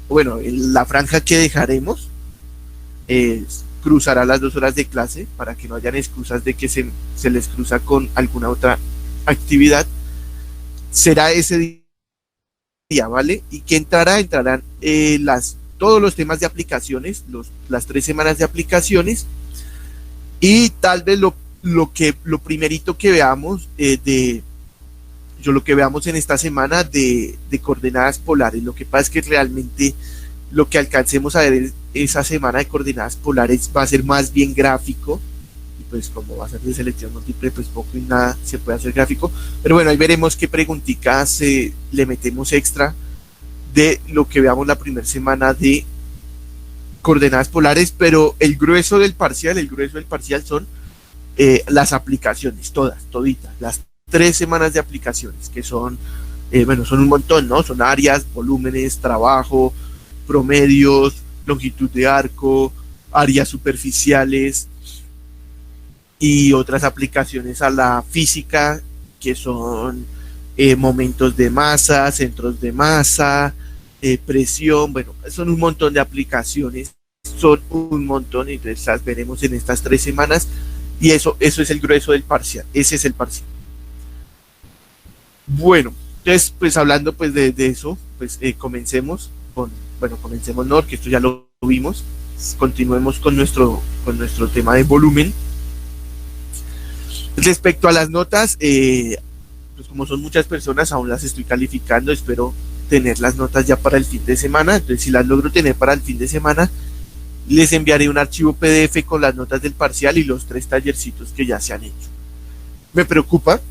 bueno, la franja que dejaremos cruzará las 2 horas de clase para que no hayan excusas de que se les cruza con alguna otra actividad. Será ese día, ¿vale? Y que entrarán todos los temas de aplicaciones, las 3 semanas de aplicaciones, y tal vez lo primerito que veamos lo que veamos en esta semana de coordenadas polares. Lo que pasa es que realmente lo que alcancemos a ver esa semana de coordenadas polares va a ser más bien gráfico, y pues como va a ser de selección múltiple, pues poco y nada se puede hacer gráfico, pero bueno, ahí veremos qué preguntitas le metemos extra de lo que veamos la primera semana de coordenadas polares. Pero el grueso del parcial son las aplicaciones, toditas, las 3 semanas de aplicaciones, que son, son un montón, ¿no? Son áreas, volúmenes, trabajo, promedios, longitud de arco, áreas superficiales y otras aplicaciones a la física, que son momentos de masa, centros de masa, presión. Bueno, son un montón de aplicaciones, son un montón, entonces las veremos en estas 3 semanas, y eso es el grueso del parcial, ese es el parcial. Bueno, entonces pues hablando pues de eso, pues comencemos, ¿no? Porque esto ya lo vimos. Continuemos con nuestro tema de volumen. Respecto a las notas, pues como son muchas personas, aún las estoy calificando. Espero tener las notas ya para el fin de semana. Entonces, si las logro tener para el fin de semana, les enviaré un archivo PDF con las notas del parcial y los 3 tallercitos que ya se han hecho. Me preocupa,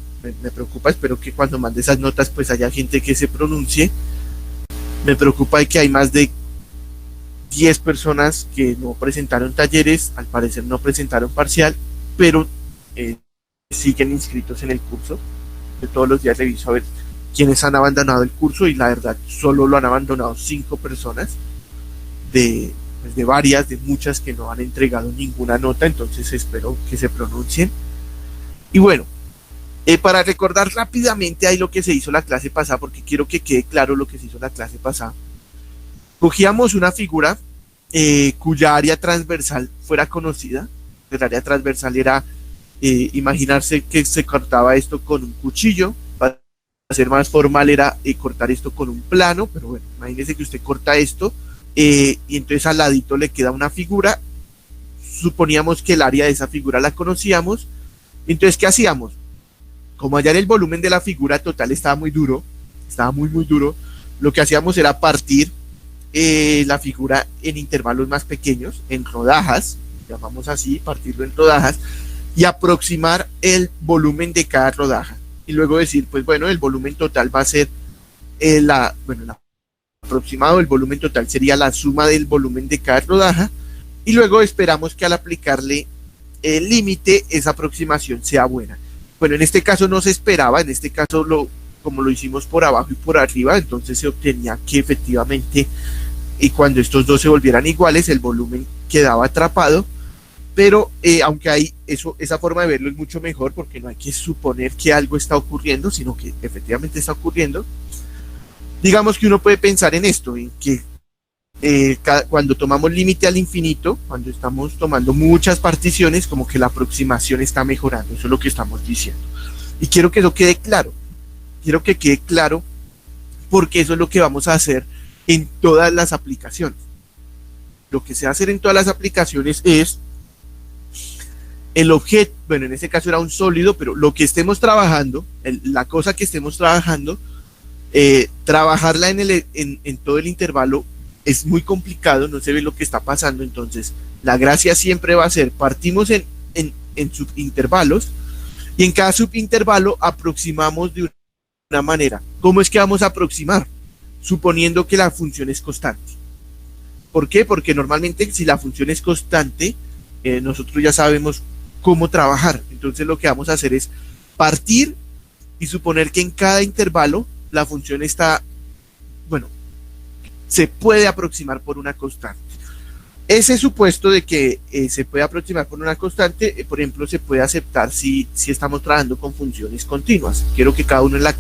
espero que cuando mande esas notas pues haya gente que se pronuncie. Me preocupa de que hay más de 10 personas que no presentaron talleres, al parecer no presentaron parcial, pero siguen inscritos en el curso. De todos los días reviso a ver quiénes han abandonado el curso, y la verdad solo lo han abandonado 5 personas de muchas que no han entregado ninguna nota. Entonces espero que se pronuncien. Y bueno, para recordar rápidamente ahí lo que se hizo la clase pasada, porque quiero que quede claro lo que se hizo la clase pasada. Cogíamos una figura cuya área transversal fuera conocida. El área transversal era imaginarse que se cortaba esto con un cuchillo. Para ser más formal era cortar esto con un plano, pero bueno, imagínese que usted corta esto y entonces al ladito le queda una figura. Suponíamos que el área de esa figura la conocíamos. Entonces, ¿qué hacíamos? Como hallar el volumen de la figura total estaba muy duro, estaba muy duro, lo que hacíamos era partir la figura en intervalos más pequeños, en rodajas, llamamos así, partirlo en rodajas, y aproximar el volumen de cada rodaja. Y luego decir, pues bueno, el volumen total va a ser el aproximado, el volumen total sería la suma del volumen de cada rodaja, y luego esperamos que al aplicarle el límite, esa aproximación sea buena. Bueno, en este caso no se esperaba, en este caso como lo hicimos por abajo y por arriba, entonces se obtenía que efectivamente, y cuando estos dos se volvieran iguales, el volumen quedaba atrapado. Pero aunque esa forma de verlo es mucho mejor, porque no hay que suponer que algo está ocurriendo, sino que efectivamente está ocurriendo. Digamos que uno puede pensar en esto, en que cuando tomamos límite al infinito, cuando estamos tomando muchas particiones, como que la aproximación está mejorando. Eso es lo que estamos diciendo. Y quiero que eso quede claro. Quiero que quede claro, porque eso es lo que vamos a hacer en todas las aplicaciones. Lo que se va a hacer en todas las aplicaciones es el objeto, bueno, en este caso era un sólido, pero lo que estemos trabajando, la cosa que estemos trabajando, trabajarla en todo el intervalo es muy complicado, no se ve lo que está pasando. Entonces la gracia siempre va a ser, partimos en subintervalos, y en cada subintervalo aproximamos de una manera. ¿Cómo es que vamos a aproximar? Suponiendo que la función es constante. ¿Por qué? Porque normalmente si la función es constante, nosotros ya sabemos cómo trabajar. Entonces lo que vamos a hacer es partir y suponer que en cada intervalo la función está, bueno, se puede aproximar por una constante. Ese supuesto de que se puede aproximar por una constante, por ejemplo, se puede aceptar si estamos trabajando con funciones continuas. Quiero que cada uno en la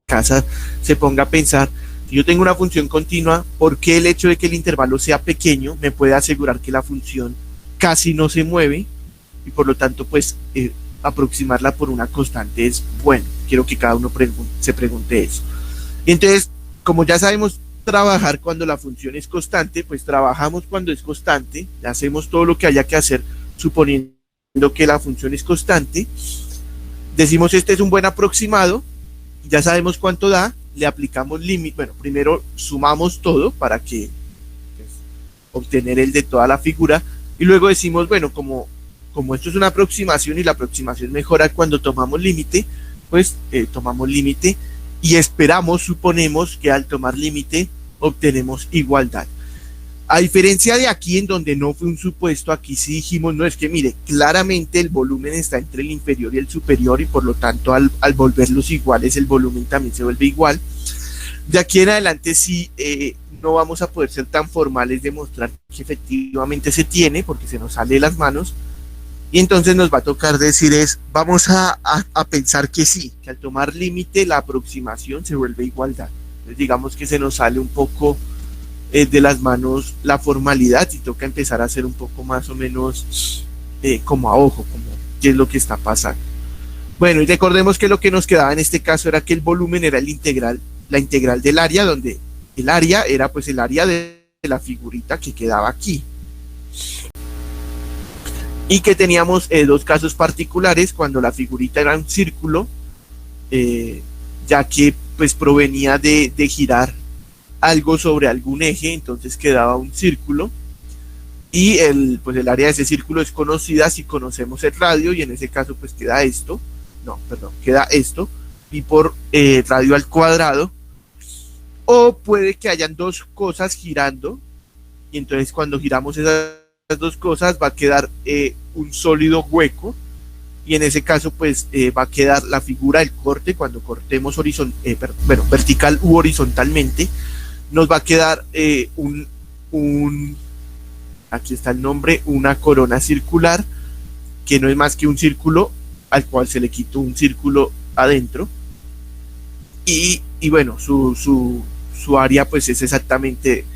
casa se ponga a pensar Si yo tengo una función continua, ¿por qué el hecho de que el intervalo sea pequeño me puede asegurar que la función casi no se mueve y por lo tanto pues aproximarla por una constante es bueno? Quiero que cada uno se pregunte eso. Y entonces, como ya sabemos trabajar cuando la función es constante, pues trabajamos cuando es constante, hacemos todo lo que haya que hacer suponiendo que la función es constante, decimos este es un buen aproximado, ya sabemos cuánto da, le aplicamos límite, bueno, primero sumamos todo para que pues, obtener el de toda la figura y luego decimos, bueno, como esto es una aproximación y la aproximación mejora cuando tomamos límite, pues tomamos límite y esperamos, suponemos que al tomar límite obtenemos igualdad. A diferencia de aquí en donde no fue un supuesto, aquí sí dijimos, no, es que mire, claramente el volumen está entre el inferior y el superior y por lo tanto al volverlos iguales el volumen también se vuelve igual. De aquí en adelante sí no vamos a poder ser tan formales de mostrar que efectivamente se tiene porque se nos sale de las manos y entonces nos va a tocar decir vamos a pensar que sí, que al tomar límite la aproximación se vuelve igualdad. Entonces digamos que se nos sale un poco de las manos la formalidad y toca empezar a hacer un poco más o menos como a ojo, como qué es lo que está pasando. Bueno, y recordemos que lo que nos quedaba en este caso era que el volumen era la integral del área, donde el área era pues el área de la figurita que quedaba aquí. Y que teníamos dos casos particulares cuando la figurita era un círculo, ya que pues provenía de girar algo sobre algún eje, entonces quedaba un círculo y pues el área de ese círculo es conocida si conocemos el radio y en ese caso pues queda esto, queda esto y por radio al cuadrado, o puede que hayan dos cosas girando y entonces cuando giramos esas dos cosas va a quedar un sólido hueco y en ese caso pues va a quedar la figura del corte cuando cortemos vertical u horizontalmente. Nos va a quedar aquí está el nombre, una corona circular, que no es más que un círculo al cual se le quitó un círculo adentro. Y bueno, su área pues es exactamente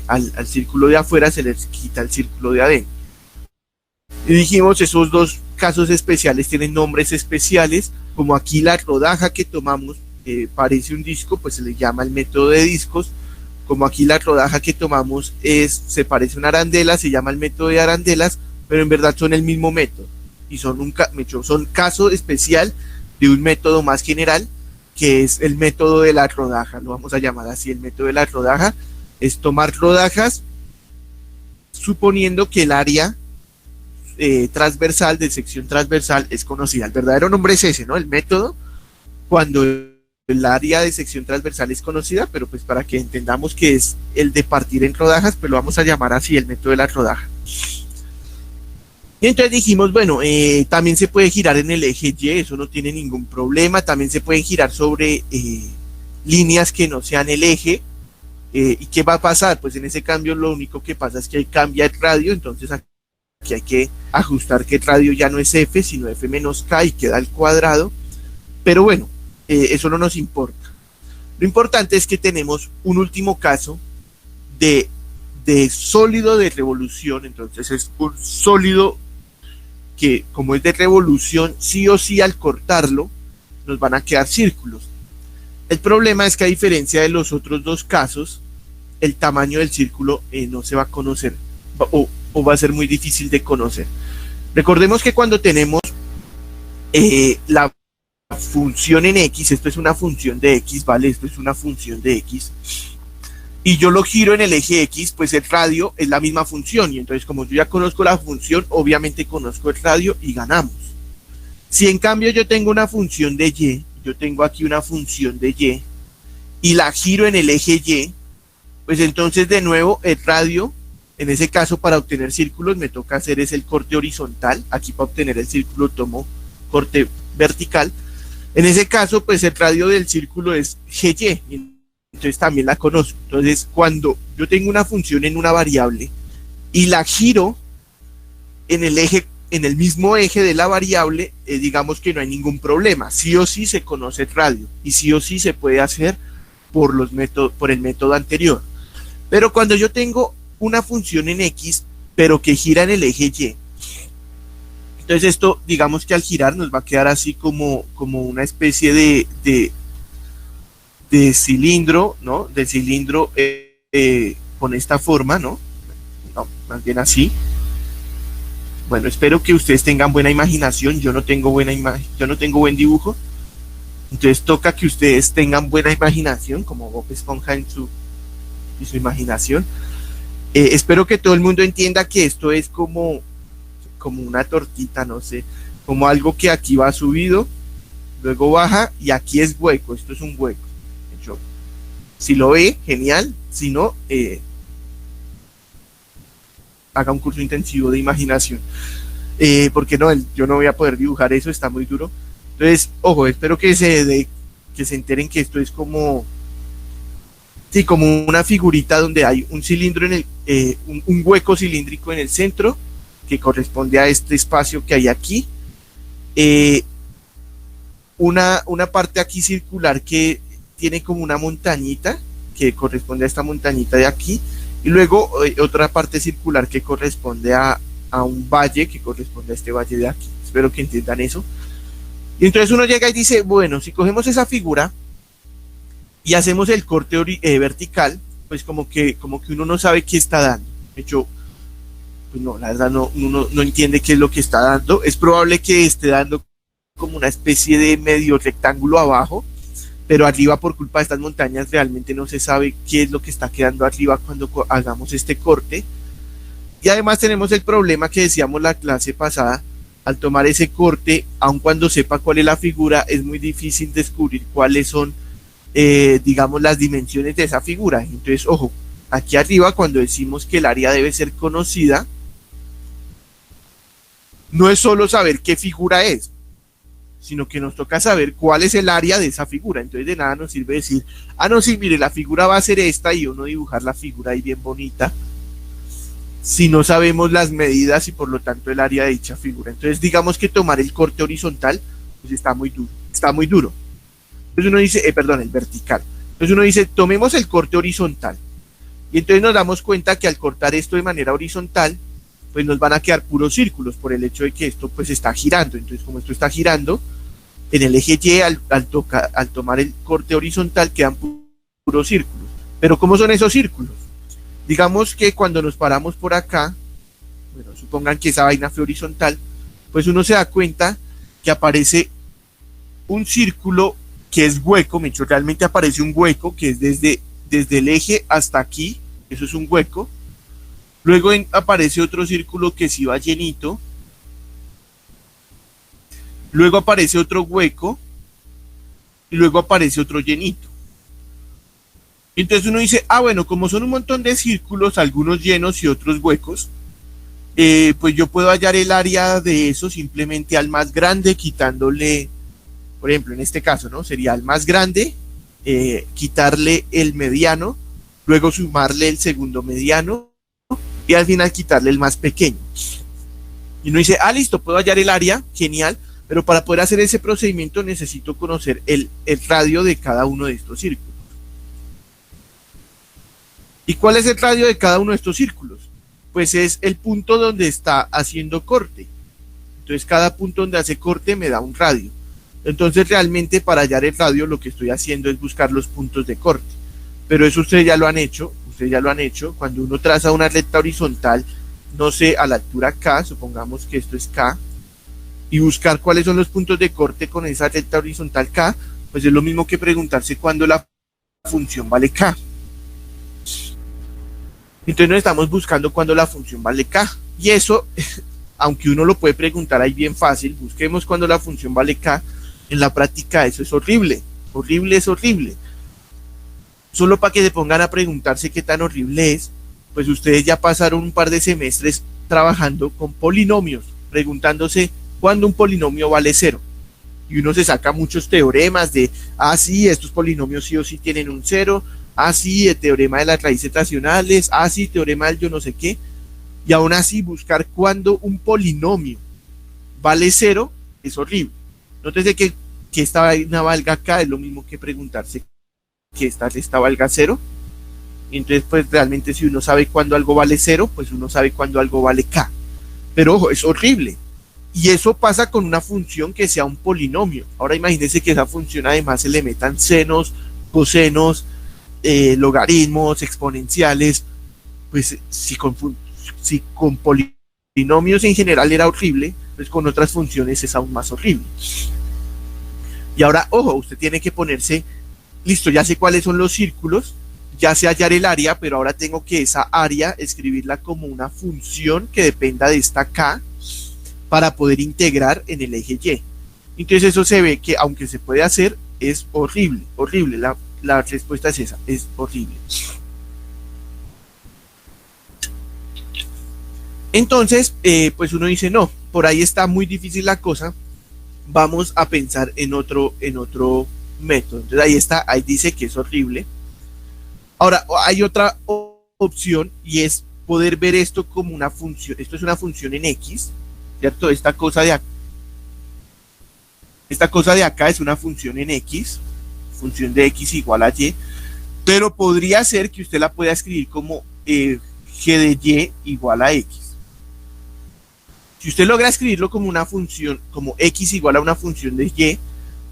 al círculo de afuera se les quita el círculo de adentro. Y dijimos, esos dos casos especiales tienen nombres especiales, como aquí la rodaja que tomamos parece un disco, pues se le llama el método de discos. Como aquí la rodaja que tomamos se parece a una arandela, se llama el método de arandelas, pero en verdad son el mismo método y son caso especial de un método más general que es el método de la rodaja, lo vamos a llamar así. El método de la rodaja es tomar rodajas suponiendo que el área transversal, de sección transversal, es conocida. El verdadero nombre es ese, ¿no? El método, cuando el área de sección transversal es conocida, pero pues para que entendamos que es el de partir en rodajas, pues lo vamos a llamar así, el método de la rodaja. Y entonces dijimos, bueno, también se puede girar en el eje Y, eso no tiene ningún problema, también se pueden girar sobre líneas que no sean el eje. ¿Y qué va a pasar? Pues en ese cambio lo único que pasa es que cambia el radio, entonces aquí hay que ajustar que el radio ya no es F, sino F menos K y queda al cuadrado, pero bueno, eso no nos importa. Lo importante es que tenemos un último caso de sólido de revolución, entonces es un sólido que como es de revolución, sí o sí al cortarlo nos van a quedar círculos. El problema es que a diferencia de los otros dos casos, el tamaño del círculo no se va a conocer o va a ser muy difícil de conocer. Recordemos que cuando tenemos la función en X, esto es una función de X, ¿vale? Esto es una función de X, y yo lo giro en el eje X, pues el radio es la misma función, y entonces como yo ya conozco la función, obviamente conozco el radio y ganamos. Si en cambio yo tengo una función de Y, yo tengo aquí una función de Y, y la giro en el eje Y, pues entonces de nuevo el radio, en ese caso para obtener círculos me toca hacer el corte horizontal, aquí para obtener el círculo tomo corte vertical. En ese caso pues el radio del círculo es GY, entonces también la conozco. Entonces cuando yo tengo una función en una variable y la giro en el mismo eje de la variable, digamos que no hay ningún problema, sí o sí se conoce el radio y sí o sí se puede hacer por el método anterior. Pero cuando yo tengo una función en X, pero que gira en el eje Y, entonces esto, digamos que al girar nos va a quedar así como una especie de cilindro, ¿no? De cilindro con esta forma, ¿no? No, más bien así. Bueno, espero que ustedes tengan buena imaginación. Yo no tengo buena imagen, yo no tengo buen dibujo. Entonces toca que ustedes tengan buena imaginación, como Bob Esponja y su imaginación. Espero que todo el mundo entienda que esto es como una tortita, no sé, como algo que aquí va subido, luego baja y aquí es hueco, esto es un hueco. De hecho, si lo ve, genial, si no, haga un curso intensivo de imaginación, porque no, yo no voy a poder dibujar eso, está muy duro. Entonces, ojo, espero que se enteren que esto es como, sí, como una figurita donde hay un cilindro un hueco cilíndrico en el centro que corresponde a este espacio que hay aquí, una parte aquí circular que tiene como una montañita que corresponde a esta montañita de aquí, y luego otra parte circular que corresponde a un valle que corresponde a este valle de aquí. Espero que entiendan eso. Y entonces uno llega y dice, bueno, si cogemos esa figura y hacemos el corte vertical, pues como que uno no sabe qué está dando. De hecho, pues no, la verdad uno no entiende qué es lo que está dando. Es probable que esté dando como una especie de medio rectángulo abajo, pero arriba, por culpa de estas montañas, realmente no se sabe qué es lo que está quedando arriba cuando hagamos este corte. Y además tenemos el problema que decíamos la clase pasada: al tomar ese corte, aun cuando sepa cuál es la figura, es muy difícil descubrir cuáles son, digamos, las dimensiones de esa figura. Entonces, ojo, aquí arriba, cuando decimos que el área debe ser conocida, no es solo saber qué figura es, sino que nos toca saber cuál es el área de esa figura. Entonces de nada nos sirve decir, no, sí, mire, la figura va a ser esta, y uno dibujar la figura ahí bien bonita, si no sabemos las medidas y por lo tanto el área de dicha figura. Entonces digamos que tomar el corte horizontal, pues está muy duro. Entonces uno dice, el vertical. Entonces uno dice, tomemos el corte horizontal. Y entonces nos damos cuenta que al cortar esto de manera horizontal, pues nos van a quedar puros círculos por el hecho de que esto pues está girando. Entonces, como esto está girando, en el eje Y, al tomar el corte horizontal, quedan puros círculos. Pero ¿cómo son esos círculos? Digamos que cuando nos paramos por acá, bueno, supongan que esa vaina fue horizontal, pues uno se da cuenta que aparece un círculo que es hueco. Realmente aparece un hueco que es desde el eje hasta aquí, eso es un hueco. Luego aparece otro círculo que sí va llenito. Luego aparece otro hueco. Y luego aparece otro llenito. Entonces uno dice, bueno, como son un montón de círculos, algunos llenos y otros huecos, pues yo puedo hallar el área de eso simplemente al más grande, quitándole, por ejemplo, en este caso, ¿no? Sería al más grande, quitarle el mediano, luego sumarle el segundo mediano, y al final quitarle el más pequeño. Y uno dice, listo, puedo hallar el área, genial, pero para poder hacer ese procedimiento necesito conocer el radio de cada uno de estos círculos. ¿Y cuál es el radio de cada uno de estos círculos? Pues es el punto donde está haciendo corte. Entonces cada punto donde hace corte me da un radio. Entonces realmente para hallar el radio lo que estoy haciendo es buscar los puntos de corte. Pero eso ustedes ya lo han hecho, cuando uno traza una recta horizontal, no sé, a la altura K, supongamos que esto es K, y buscar cuáles son los puntos de corte con esa recta horizontal K, pues es lo mismo que preguntarse cuándo la función vale K. Entonces nos estamos buscando cuándo la función vale K. Y eso, aunque uno lo puede preguntar ahí bien fácil, busquemos cuándo la función vale K, en la práctica eso es horrible. Horrible es horrible. Solo para que se pongan a preguntarse qué tan horrible es, pues ustedes ya pasaron un par de semestres trabajando con polinomios, preguntándose cuándo un polinomio vale 0. Y uno se saca muchos teoremas de, sí, estos polinomios sí o sí tienen un 0, sí, el teorema de las raíces racionales, sí, teorema del yo no sé qué. Y aún así buscar cuándo un polinomio vale 0 es horrible. Nótese que esta vaina valga acá es lo mismo que preguntarse que esta valga cero. Y entonces, pues realmente si uno sabe cuándo algo vale cero, pues uno sabe cuándo algo vale k. Pero ojo, es horrible. Y eso pasa con una función que sea un polinomio. Ahora imagínense que esa función además se le metan senos, cosenos, logaritmos, exponenciales. Pues si con polinomios en general era horrible, pues con otras funciones es aún más horrible. Y ahora, ojo, usted tiene que ponerse, listo, ya sé cuáles son los círculos, ya sé hallar el área, pero ahora tengo que esa área escribirla como una función que dependa de esta k para poder integrar en el eje y. Entonces eso se ve que aunque se puede hacer, es horrible, horrible. La respuesta es esa, es horrible. Entonces, pues uno dice, no, por ahí está muy difícil la cosa, vamos a pensar en otro método. Entonces ahí está, ahí dice que es horrible. Ahora, hay otra opción y es poder ver esto como una función. Esto es una función en X, ¿cierto? Esta cosa de acá es una función en X, función de X igual a Y, pero podría ser que usted la pueda escribir como G de Y igual a X. Si usted logra escribirlo como una función, como X igual a una función de Y,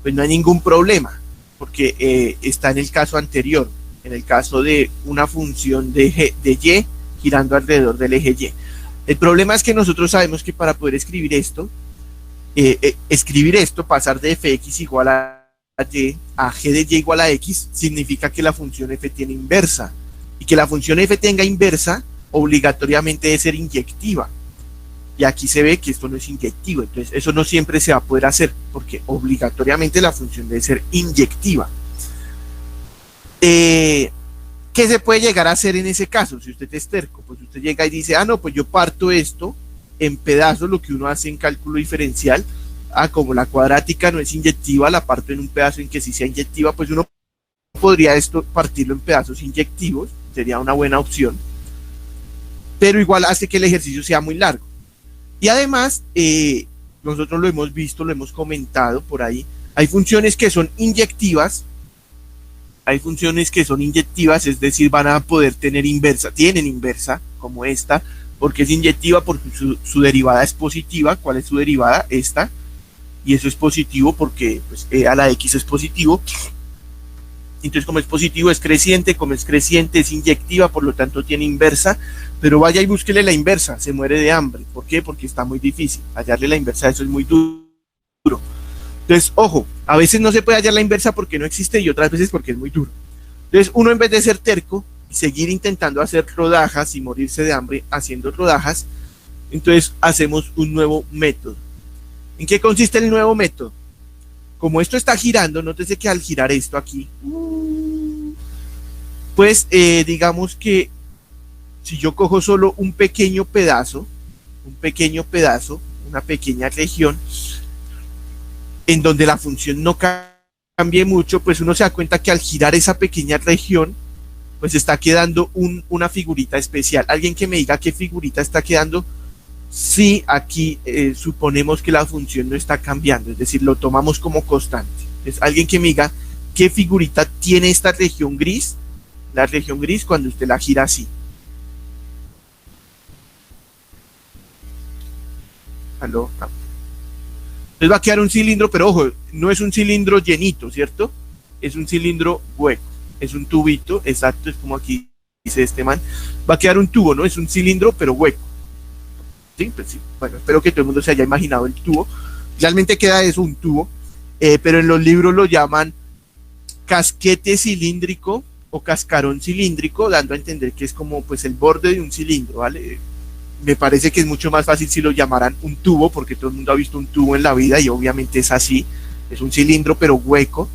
pues no hay ningún problema, porque está en el caso anterior, en el caso de una función de Y girando alrededor del eje Y. El problema es que nosotros sabemos que para poder escribir esto, pasar de fx igual a y a g de y igual a x, significa que la función f tiene inversa. Y que la función f tenga inversa, obligatoriamente debe ser inyectiva. Y aquí se ve que esto no es inyectivo, entonces eso no siempre se va a poder hacer, porque obligatoriamente la función debe ser inyectiva. ¿Qué se puede llegar a hacer en ese caso? Si usted es terco, pues usted llega y dice, no, pues yo parto esto en pedazos, lo que uno hace en cálculo diferencial. Como la cuadrática no es inyectiva, la parto en un pedazo en que sí sea inyectiva, pues uno podría partirlo en pedazos inyectivos, sería una buena opción, pero igual hace que el ejercicio sea muy largo. Y además, nosotros lo hemos visto, lo hemos comentado por ahí, hay funciones que son inyectivas, es decir, van a poder tener inversa, tienen inversa, como esta, porque es inyectiva, porque su derivada es positiva. ¿Cuál es su derivada? Esta, y eso es positivo porque pues, a la x es positivo. Entonces, como es positivo, es creciente, como es creciente, es inyectiva, por lo tanto tiene inversa, pero vaya y búsquele la inversa, se muere de hambre. ¿Por qué? Porque está muy difícil, hallarle la inversa, eso es muy duro. Entonces, ojo, a veces no se puede hallar la inversa porque no existe y otras veces porque es muy duro. Entonces, uno en vez de ser terco y seguir intentando hacer rodajas y morirse de hambre haciendo rodajas, entonces hacemos un nuevo método. ¿En qué consiste el nuevo método? Como esto está girando, nótese que al girar esto aquí, pues digamos que si yo cojo solo un pequeño pedazo, una pequeña región, en donde la función no cambie mucho, pues uno se da cuenta que al girar esa pequeña región, pues está quedando una figurita especial. Alguien que me diga qué figurita está quedando. Si aquí suponemos que la función no está cambiando, es decir, lo tomamos como constante. Es alguien que me diga qué figurita tiene esta región gris, la región gris cuando usted la gira así. ¿Aló? No. Entonces va a quedar un cilindro, pero ojo, no es un cilindro llenito, ¿cierto? Es un cilindro hueco, es un tubito, exacto, es como aquí dice este man. Va a quedar un tubo, ¿no? Es un cilindro, pero hueco. ¿Sí? Pues sí. Bueno, espero que todo el mundo se haya imaginado el tubo. Realmente queda eso, un tubo, pero en los libros lo llaman casquete cilíndrico o cascarón cilíndrico, dando a entender que es como pues el borde de un cilindro, ¿vale? Me parece que es mucho más fácil si lo llamaran un tubo, porque todo el mundo ha visto un tubo en la vida y obviamente es así, es un cilindro pero hueco,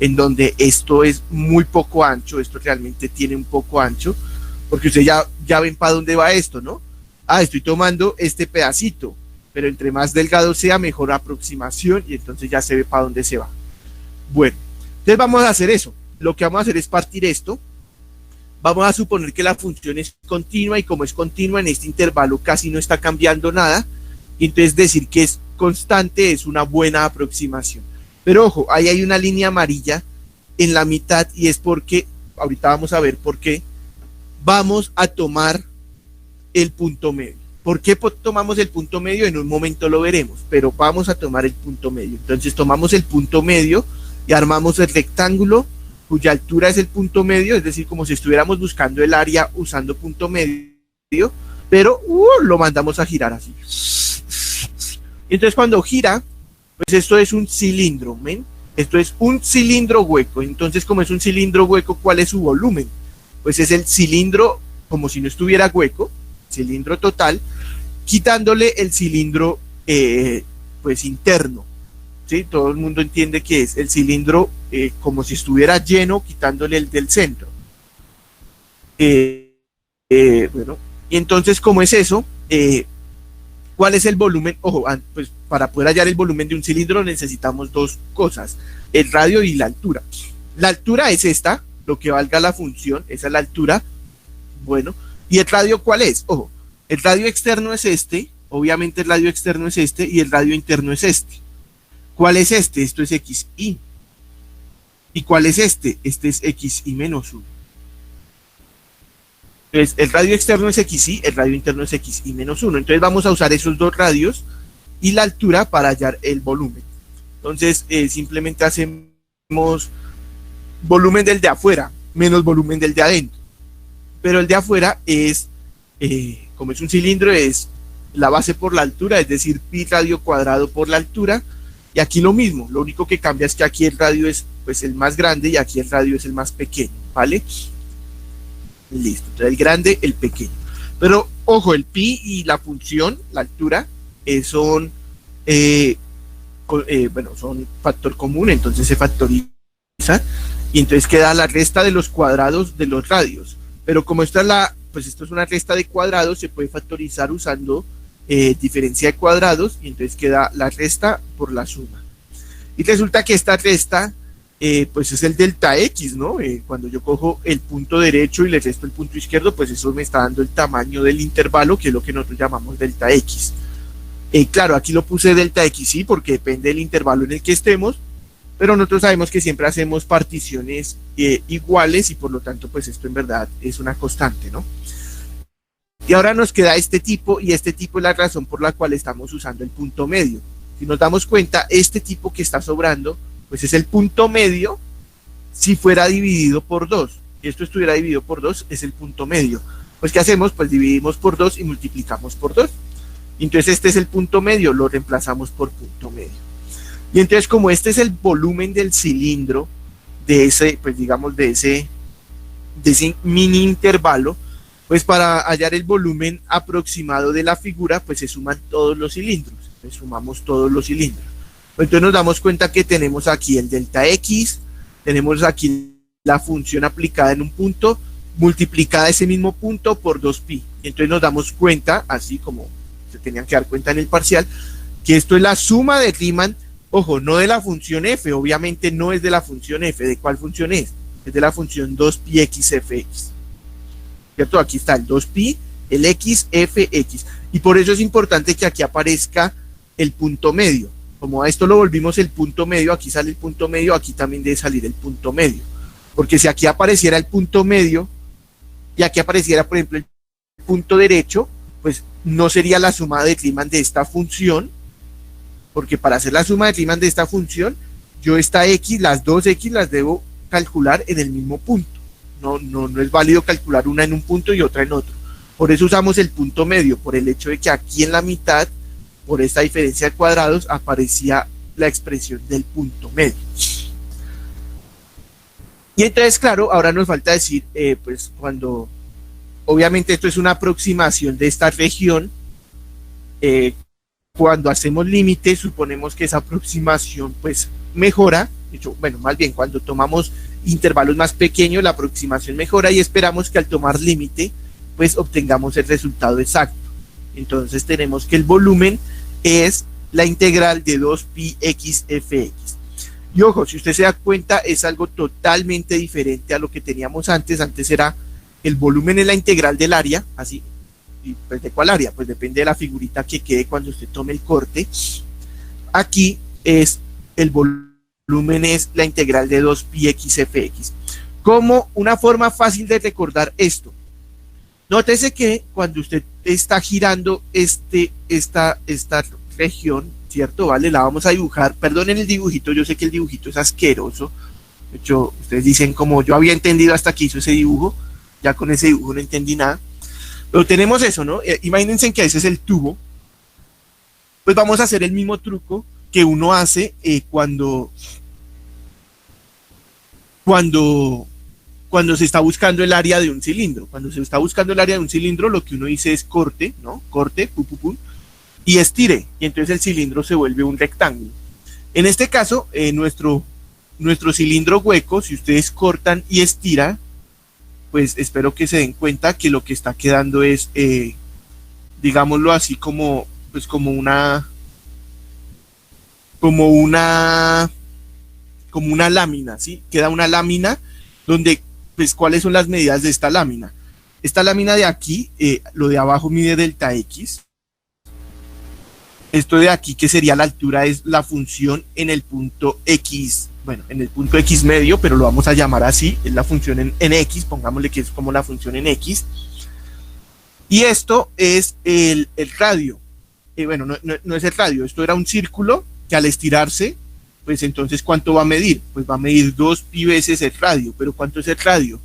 en donde esto es muy poco ancho, esto realmente tiene un poco ancho, porque ustedes ya ven para dónde va esto, ¿no? Estoy tomando este pedacito, pero entre más delgado sea, mejor aproximación, y entonces ya se ve para dónde se va. Bueno, entonces vamos a hacer eso. Lo que vamos a hacer es partir esto. Vamos a suponer que la función es continua, y como es continua, en este intervalo casi no está cambiando nada, y entonces decir que es constante es una buena aproximación. Pero ojo, ahí hay una línea amarilla en la mitad, y es porque, ahorita vamos a ver por qué, vamos a tomar el punto medio. ¿Por qué tomamos el punto medio? En un momento lo veremos, pero vamos a tomar el punto medio. Entonces tomamos el punto medio y armamos el rectángulo cuya altura es el punto medio, es decir, como si estuviéramos buscando el área usando punto medio, pero lo mandamos a girar así. Entonces cuando gira, pues esto es un cilindro, ¿ven? Esto es un cilindro hueco. Entonces, como es un cilindro hueco, ¿cuál es su volumen? Pues es el cilindro, como si no estuviera hueco, cilindro total, quitándole el cilindro pues interno, ¿sí? Todo el mundo entiende que es el cilindro como si estuviera lleno, quitándole el del centro. Bueno, y entonces, ¿cómo es eso? ¿Cuál es el volumen? Ojo, pues para poder hallar el volumen de un cilindro necesitamos dos cosas, el radio y la altura. La altura es esta, lo que valga la función, esa es la altura. Bueno, ¿y el radio cuál es? Ojo, el radio externo es este, obviamente el radio externo es este, y el radio interno es este. ¿Cuál es este? Esto es XI. ¿Y cuál es este? Este es XI menos 1. Entonces, el radio externo es XI, el radio interno es XI menos 1. Entonces vamos a usar esos dos radios y la altura para hallar el volumen. Entonces simplemente hacemos volumen del de afuera menos volumen del de adentro. Pero el de afuera es, como es un cilindro, es la base por la altura, es decir, pi radio cuadrado por la altura. Y aquí lo mismo, lo único que cambia es que aquí el radio es pues el más grande y aquí el radio es el más pequeño, ¿vale? Listo, entonces el grande, el pequeño. Pero ojo, el pi y la función, la altura, son son factor común, entonces se factoriza y entonces queda la resta de los cuadrados de los radios. Pero como esta es esto es una resta de cuadrados, se puede factorizar usando diferencia de cuadrados y entonces queda la resta por la suma. Y resulta que esta resta pues es el delta X, ¿no? Cuando yo cojo el punto derecho y le resto el punto izquierdo, pues eso me está dando el tamaño del intervalo, que es lo que nosotros llamamos delta X. Claro, aquí lo puse delta X, sí, porque depende del intervalo en el que estemos, pero nosotros sabemos que siempre hacemos particiones iguales y por lo tanto, pues esto en verdad es una constante, ¿no? Y ahora nos queda este tipo, y este tipo es la razón por la cual estamos usando el punto medio. Si nos damos cuenta, este tipo que está sobrando, pues es el punto medio si fuera dividido por 2. Si esto estuviera dividido por 2, es el punto medio. Pues ¿qué hacemos? Pues dividimos por 2 y multiplicamos por 2. Entonces este es el punto medio, lo reemplazamos por punto medio. Y entonces como este es el volumen del cilindro, de ese, pues digamos de ese mini intervalo, pues para hallar el volumen aproximado de la figura, pues se suman todos los cilindros. Pues sumamos todos los cilindros. Entonces nos damos cuenta que tenemos aquí el delta X, tenemos aquí la función aplicada en un punto, multiplicada ese mismo punto por 2pi. Entonces nos damos cuenta, así como se tenían que dar cuenta en el parcial, que esto es la suma de Riemann, ojo, no de la función f, obviamente no es de la función f. ¿De cuál función es? Es de la función 2pi x fx. ¿Cierto? Aquí está el 2pi, el x, fx. Y por eso es importante que aquí aparezca el punto medio. Como a esto lo volvimos el punto medio, aquí sale el punto medio, aquí también debe salir el punto medio. Porque si aquí apareciera el punto medio y aquí apareciera, por ejemplo, el punto derecho, pues no sería la suma de Riemann de esta función, porque para hacer la suma de Riemann de esta función, yo esta x, las dos x las debo calcular en el mismo punto. No es válido calcular una en un punto y otra en otro. Por eso usamos el punto medio, por el hecho de que aquí en la mitad, por esta diferencia de cuadrados, aparecía la expresión del punto medio. Y entonces, claro, ahora nos falta decir, pues cuando, obviamente esto es una aproximación de esta región, cuando hacemos límites, suponemos que esa aproximación pues mejora, de hecho, bueno, más bien cuando tomamos intervalos más pequeños, la aproximación mejora y esperamos que al tomar límite, pues obtengamos el resultado exacto. Entonces tenemos que el volumen es la integral de 2pi x fx. Y ojo, si usted se da cuenta, es algo totalmente diferente a lo que teníamos antes. Antes era el volumen en la integral del área, así. ¿Y pues de cuál área? Pues depende de la figurita que quede cuando usted tome el corte. Aquí es el volumen volumen es la integral de 2πx fx. Como una forma fácil de recordar esto, nótese que cuando usted está girando esta región, ¿cierto? Vale, la vamos a dibujar. Perdonen el dibujito, yo sé que el dibujito es asqueroso. De hecho, ustedes dicen como yo había entendido hasta que hizo ese dibujo, ya con ese dibujo no entendí nada. Pero tenemos eso, ¿no? Imagínense que ese es el tubo. Pues vamos a hacer el mismo truco que uno hace cuando se está buscando el área de un cilindro. Cuando se está buscando el área de un cilindro, lo que uno dice es corte, ¿no? Corte, pum, pum, pum, y estire, y entonces el cilindro se vuelve un rectángulo. En este caso, nuestro cilindro hueco, si ustedes cortan y estiran, pues espero que se den cuenta que lo que está quedando es, digámoslo así, como una lámina, ¿sí? Queda una lámina donde, pues, ¿cuáles son las medidas de esta lámina? Esta lámina de aquí, lo de abajo mide delta x. Esto de aquí, que sería la altura, es la función en el punto x, bueno, en el punto x medio, pero lo vamos a llamar así, es la función en x, pongámosle que es como la función en x. Y esto es el radio. Bueno, no es el radio, esto era un círculo que al estirarse, pues entonces, ¿cuánto va a medir? Pues va a medir 2π veces el radio. ¿Pero cuánto es el radio?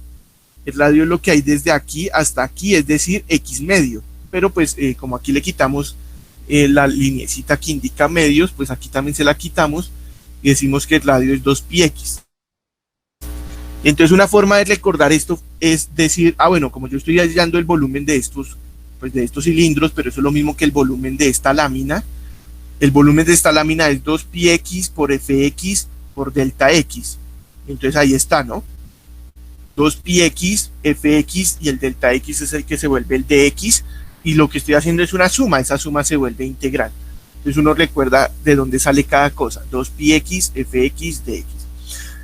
El radio es lo que hay desde aquí hasta aquí, es decir, x medio. Pero pues como aquí le quitamos la lineecita que indica medios, pues aquí también se la quitamos y decimos que el radio es 2πx. Entonces una forma de recordar esto es decir, bueno, como yo estoy hallando el volumen de estos cilindros, pero eso es lo mismo que el volumen de esta lámina. El volumen de esta lámina es 2πx por fx por delta x. Entonces ahí está, ¿no? 2πx, fx y el delta x es el que se vuelve el dx, y lo que estoy haciendo es una suma, esa suma se vuelve integral. Entonces uno recuerda de dónde sale cada cosa, 2πx, fx, dx.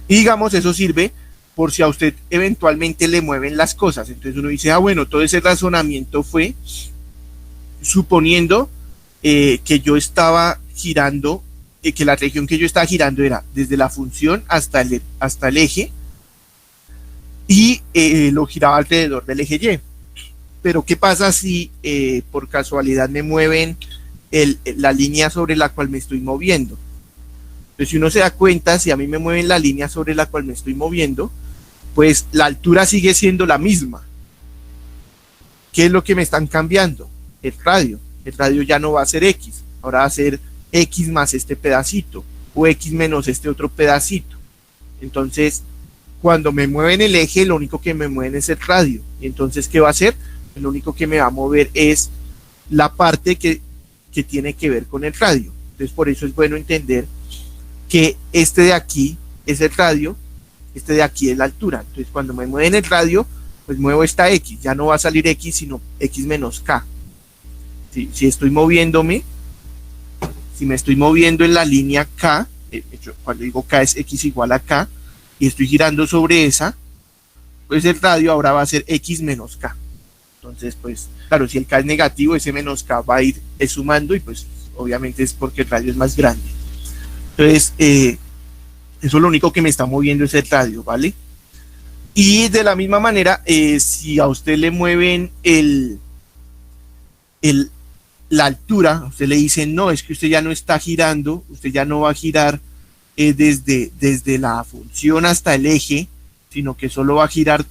Y digamos, eso sirve por si a usted eventualmente le mueven las cosas. Entonces uno dice, bueno, todo ese razonamiento fue suponiendo que yo estaba girando, que la región que yo estaba girando era desde la función hasta el eje, y lo giraba alrededor del eje Y. Pero ¿qué pasa si por casualidad me mueven la línea sobre la cual me estoy moviendo? Entonces, si uno se da cuenta, si a mí me mueven la línea sobre la cual me estoy moviendo, pues la altura sigue siendo la misma. ¿Qué es lo que me están cambiando? El radio. El radio ya no va a ser x, ahora va a ser x más este pedacito, o x menos este otro pedacito. Entonces, cuando me mueven el eje, lo único que me mueven es el radio. Y entonces, ¿qué va a hacer? Lo único que me va a mover es la parte que tiene que ver con el radio. Entonces, por eso es bueno entender que este de aquí es el radio, este de aquí es la altura. Entonces, cuando me mueven el radio, pues muevo esta x, ya no va a salir x, sino x menos k. Si estoy moviéndome, si me estoy moviendo en la línea k, cuando digo k es x igual a k, y estoy girando sobre esa, pues el radio ahora va a ser x menos k. Entonces, pues, claro, si el k es negativo, ese menos k va a ir sumando, y pues obviamente es porque el radio es más grande. Entonces, eso lo único que me está moviendo es el radio, ¿vale? Y de la misma manera, si a usted le mueven la altura, usted le dice, no, es que usted ya no está girando, usted ya no va a girar desde la función hasta el eje, sino que solo va a girar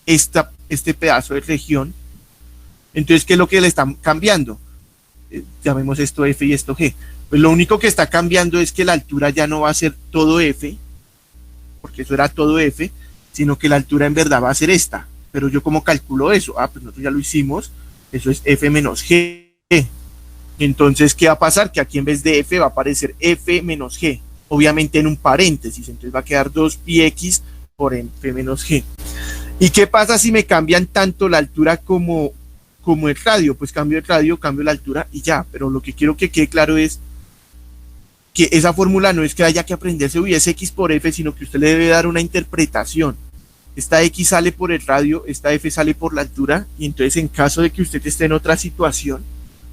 este pedazo de región. Entonces, ¿qué es lo que le están cambiando? Llamemos esto F y esto G. Pues lo único que está cambiando es que la altura ya no va a ser todo F, porque eso era todo F, sino que la altura en verdad va a ser esta. Pero yo, ¿cómo calculo eso? Pues nosotros ya lo hicimos, eso es F menos G. Entonces, ¿qué va a pasar? Que aquí en vez de F va a aparecer F menos G, obviamente en un paréntesis, entonces va a quedar 2πx por F menos G. ¿Y qué pasa si me cambian tanto la altura como el radio? Pues cambio el radio, cambio la altura y ya. Pero lo que quiero que quede claro es que esa fórmula no es que haya que aprenderse, es x por f, sino que usted le debe dar una interpretación. Esta x sale por el radio, esta f sale por la altura, y entonces en caso de que usted esté en otra situación,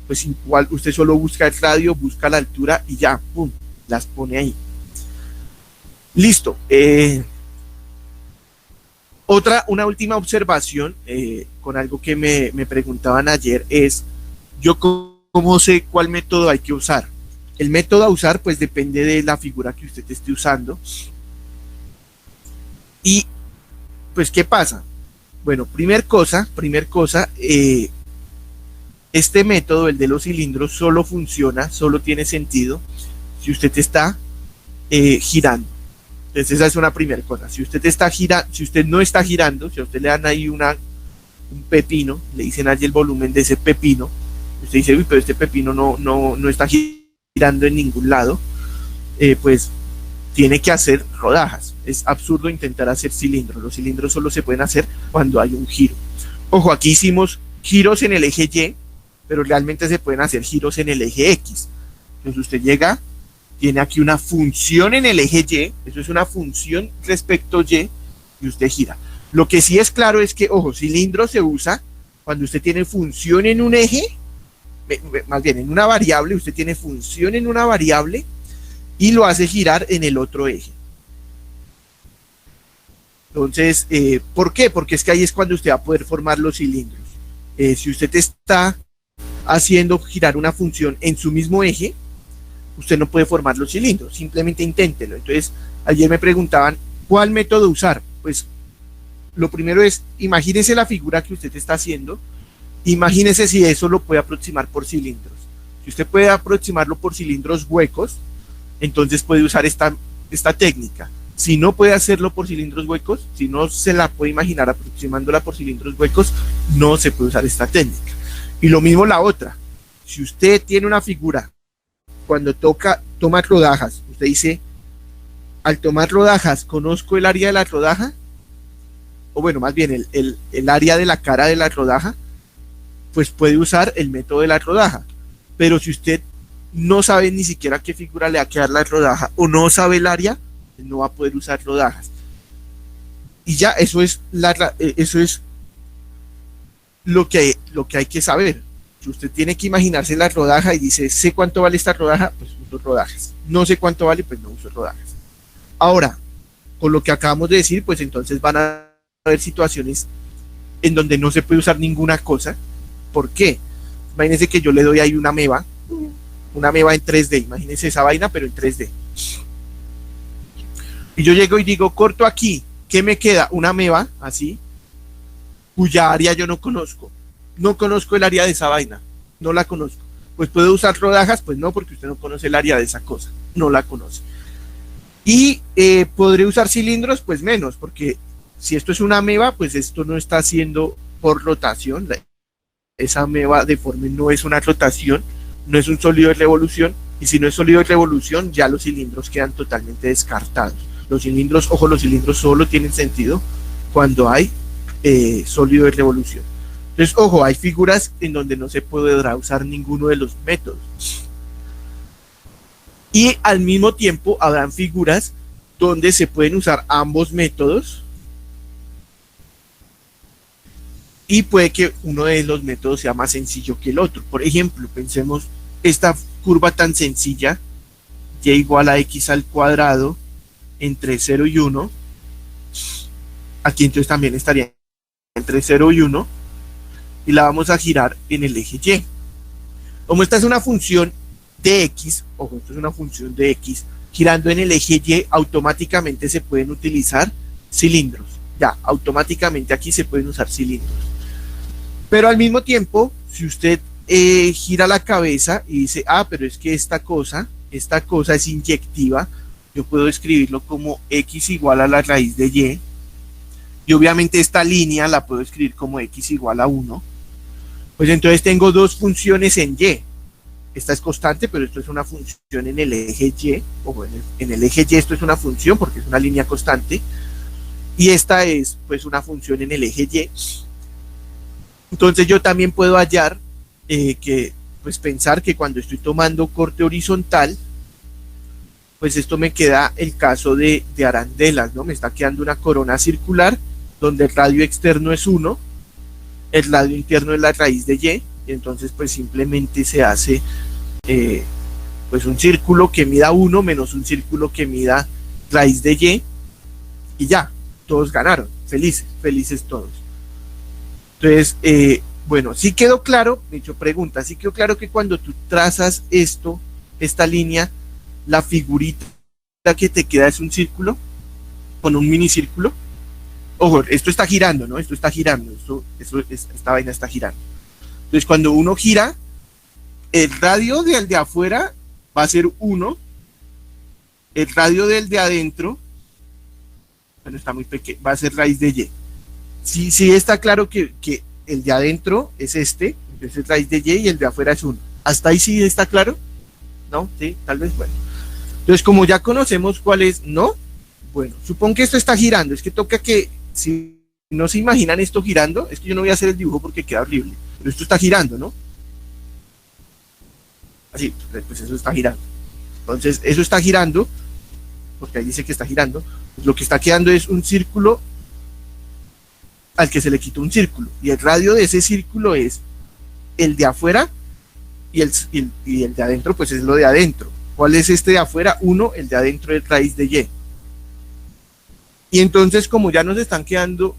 pues igual usted solo busca el radio, busca la altura y ya, pum, las pone ahí. Listo. Una última observación con algo que me preguntaban ayer es, yo cómo sé cuál método hay que usar. El método a usar pues depende de la figura que usted esté usando. Y pues, ¿qué pasa? Bueno, primer cosa, este método, el de los cilindros, solo funciona, solo tiene sentido si usted está girando. Entonces esa es una primera cosa. Si usted no está girando, si a usted le dan ahí un pepino, le dicen allí el volumen de ese pepino, usted dice, uy, pero este pepino no está girando en ningún lado, pues tiene que hacer rodajas. Es absurdo intentar hacer cilindros. Los cilindros solo se pueden hacer cuando hay un giro. Ojo, aquí hicimos giros en el eje Y, pero realmente se pueden hacer giros en el eje X. Entonces usted llega, tiene aquí una función en el eje Y, eso es una función respecto Y, y usted gira. Lo que sí es claro es que, ojo, cilindro se usa cuando usted tiene función en un eje, más bien en una variable, usted tiene función en una variable y lo hace girar en el otro eje. Entonces, ¿por qué? Porque es que ahí es cuando usted va a poder formar los cilindros. Si usted está haciendo girar una función en su mismo eje, usted no puede formar los cilindros, simplemente inténtelo. Entonces, ayer me preguntaban, ¿cuál método usar? Pues, lo primero es, imagínese la figura que usted está haciendo, imagínese si eso lo puede aproximar por cilindros. Si usted puede aproximarlo por cilindros huecos, entonces puede usar esta técnica. Si no puede hacerlo por cilindros huecos, si no se la puede imaginar aproximándola por cilindros huecos, no se puede usar esta técnica. Y lo mismo la otra. Si usted tiene una figura, cuando toma rodajas, usted dice, al tomar rodajas, ¿conozco el área de la rodaja? O bueno, más bien el área de la cara de la rodaja, pues puede usar el método de la rodaja. Pero si usted no sabe ni siquiera qué figura le va a quedar la rodaja o no sabe el área, no va a poder usar rodajas. Y ya eso es lo que hay que saber. Si usted tiene que imaginarse la rodaja y dice, sé cuánto vale esta rodaja, pues uso rodajas. No sé cuánto vale, pues no uso rodajas. Ahora, con lo que acabamos de decir, pues entonces van a haber situaciones en donde no se puede usar ninguna cosa. ¿Por qué? Imagínense que yo le doy ahí una ameba en 3D, imagínense esa vaina, pero en 3D. Y yo llego y digo, corto aquí, ¿qué me queda? Una ameba, así, cuya área yo no conozco. No conozco el área de esa vaina, no la conozco. Pues puedo usar rodajas, pues no, porque usted no conoce el área de esa cosa, no la conoce. Y podré usar cilindros, pues menos, porque si esto es una ameba, pues esto no está haciendo por rotación. Esa ameba deforme no es una rotación, no es un sólido de revolución, y si no es sólido de revolución, ya los cilindros quedan totalmente descartados. Los cilindros, ojo, los cilindros solo tienen sentido cuando hay sólido de revolución. Entonces, ojo, hay figuras en donde no se podrá usar ninguno de los métodos. Y al mismo tiempo habrán figuras donde se pueden usar ambos métodos y puede que uno de los métodos sea más sencillo que el otro. Por ejemplo, pensemos esta curva tan sencilla, y igual a x al cuadrado entre 0 y 1. Aquí entonces también estaría entre 0 y 1 y la vamos a girar en el eje Y. Como esta es una función de x, ojo, esto es una función de x, girando en el eje Y, automáticamente se pueden utilizar cilindros. Ya, automáticamente aquí se pueden usar cilindros. Pero al mismo tiempo, si usted gira la cabeza y dice, pero es que esta cosa es inyectiva, yo puedo escribirlo como x igual a la raíz de y, y obviamente esta línea la puedo escribir como x igual a 1, pues entonces tengo dos funciones en y. Esta es constante, pero esto es una función en el eje Y, o en el eje Y esto es una función porque es una línea constante, y esta es pues una función en el eje Y. Entonces yo también puedo hallar pensar que cuando estoy tomando corte horizontal, pues esto me queda el caso de arandelas, ¿no? Me está quedando una corona circular donde el radio externo es 1, el radio interno es la raíz de y entonces pues simplemente se hace pues un círculo que mida 1 menos un círculo que mida raíz de y ya, todos ganaron, felices, felices todos. Entonces, bueno, sí quedó claro, de hecho pregunta, sí quedó claro que cuando tú trazas esta línea, la figurita que te queda es un círculo, con un minicírculo. Ojo, esto está girando, ¿no? Esto está girando, esta vaina está girando. Entonces, cuando uno gira, el radio del de afuera va a ser 1, el radio del de adentro, bueno, está muy pequeño, va a ser raíz de y. Sí está claro que el de adentro es entonces es raíz de y el de afuera es 1. ¿Hasta ahí sí está claro? ¿No? Sí, tal vez, bueno. Entonces, como ya conocemos cuál es, ¿no? Bueno, supongo que esto está girando, es que toca que, si no se imaginan esto girando, es que yo no voy a hacer el dibujo porque queda horrible, pero esto está girando, ¿no? Así, pues eso está girando. Entonces, eso está girando, porque ahí dice que está girando, pues lo que está quedando es un círculo al que se le quitó un círculo, y el radio de ese círculo es el de afuera, y el de adentro, pues es lo de adentro. ¿Cuál es este de afuera? 1, el de adentro es raíz de y. Y entonces, como ya nos están quedando...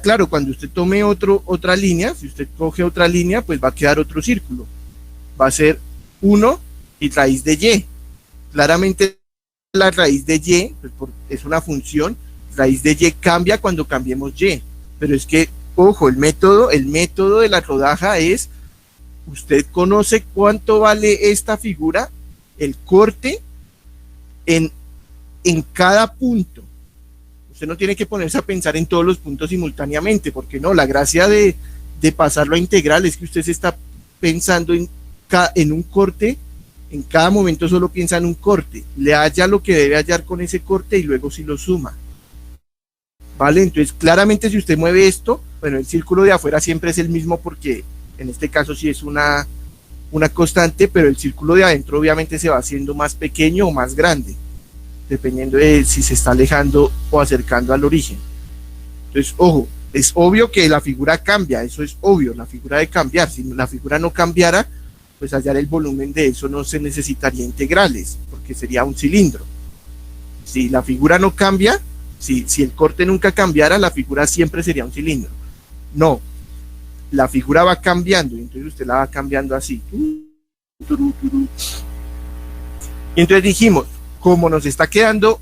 claro, cuando usted tome otra línea, si usted coge otra línea, pues va a quedar otro círculo. Va a ser 1 y raíz de y. Claramente la raíz de y, pues es una función, raíz de y cambia cuando cambiemos y. Pero es que, ojo, el método de la rodaja es, usted conoce cuánto vale esta figura, el corte en cada punto. Usted no tiene que ponerse a pensar en todos los puntos simultáneamente, porque no, la gracia de pasarlo a integral es que usted se está pensando en un corte, en cada momento solo piensa en un corte, le halla lo que debe hallar con ese corte y luego si lo suma. ¿Vale? Entonces, claramente si usted mueve esto, bueno, el círculo de afuera siempre es el mismo porque en este caso sí es una constante, pero el círculo de adentro obviamente se va haciendo más pequeño o más grande, dependiendo de si se está alejando o acercando al origen. Entonces, ojo, es obvio que la figura cambia, eso es obvio, la figura debe cambiar. Si la figura no cambiara, pues hallar el volumen de eso no se necesitaría integrales, porque sería un cilindro. Si la figura no cambia, si el corte nunca cambiara, la figura siempre sería un cilindro. No, la figura va cambiando, y entonces usted la va cambiando así. Y entonces dijimos, como nos está quedando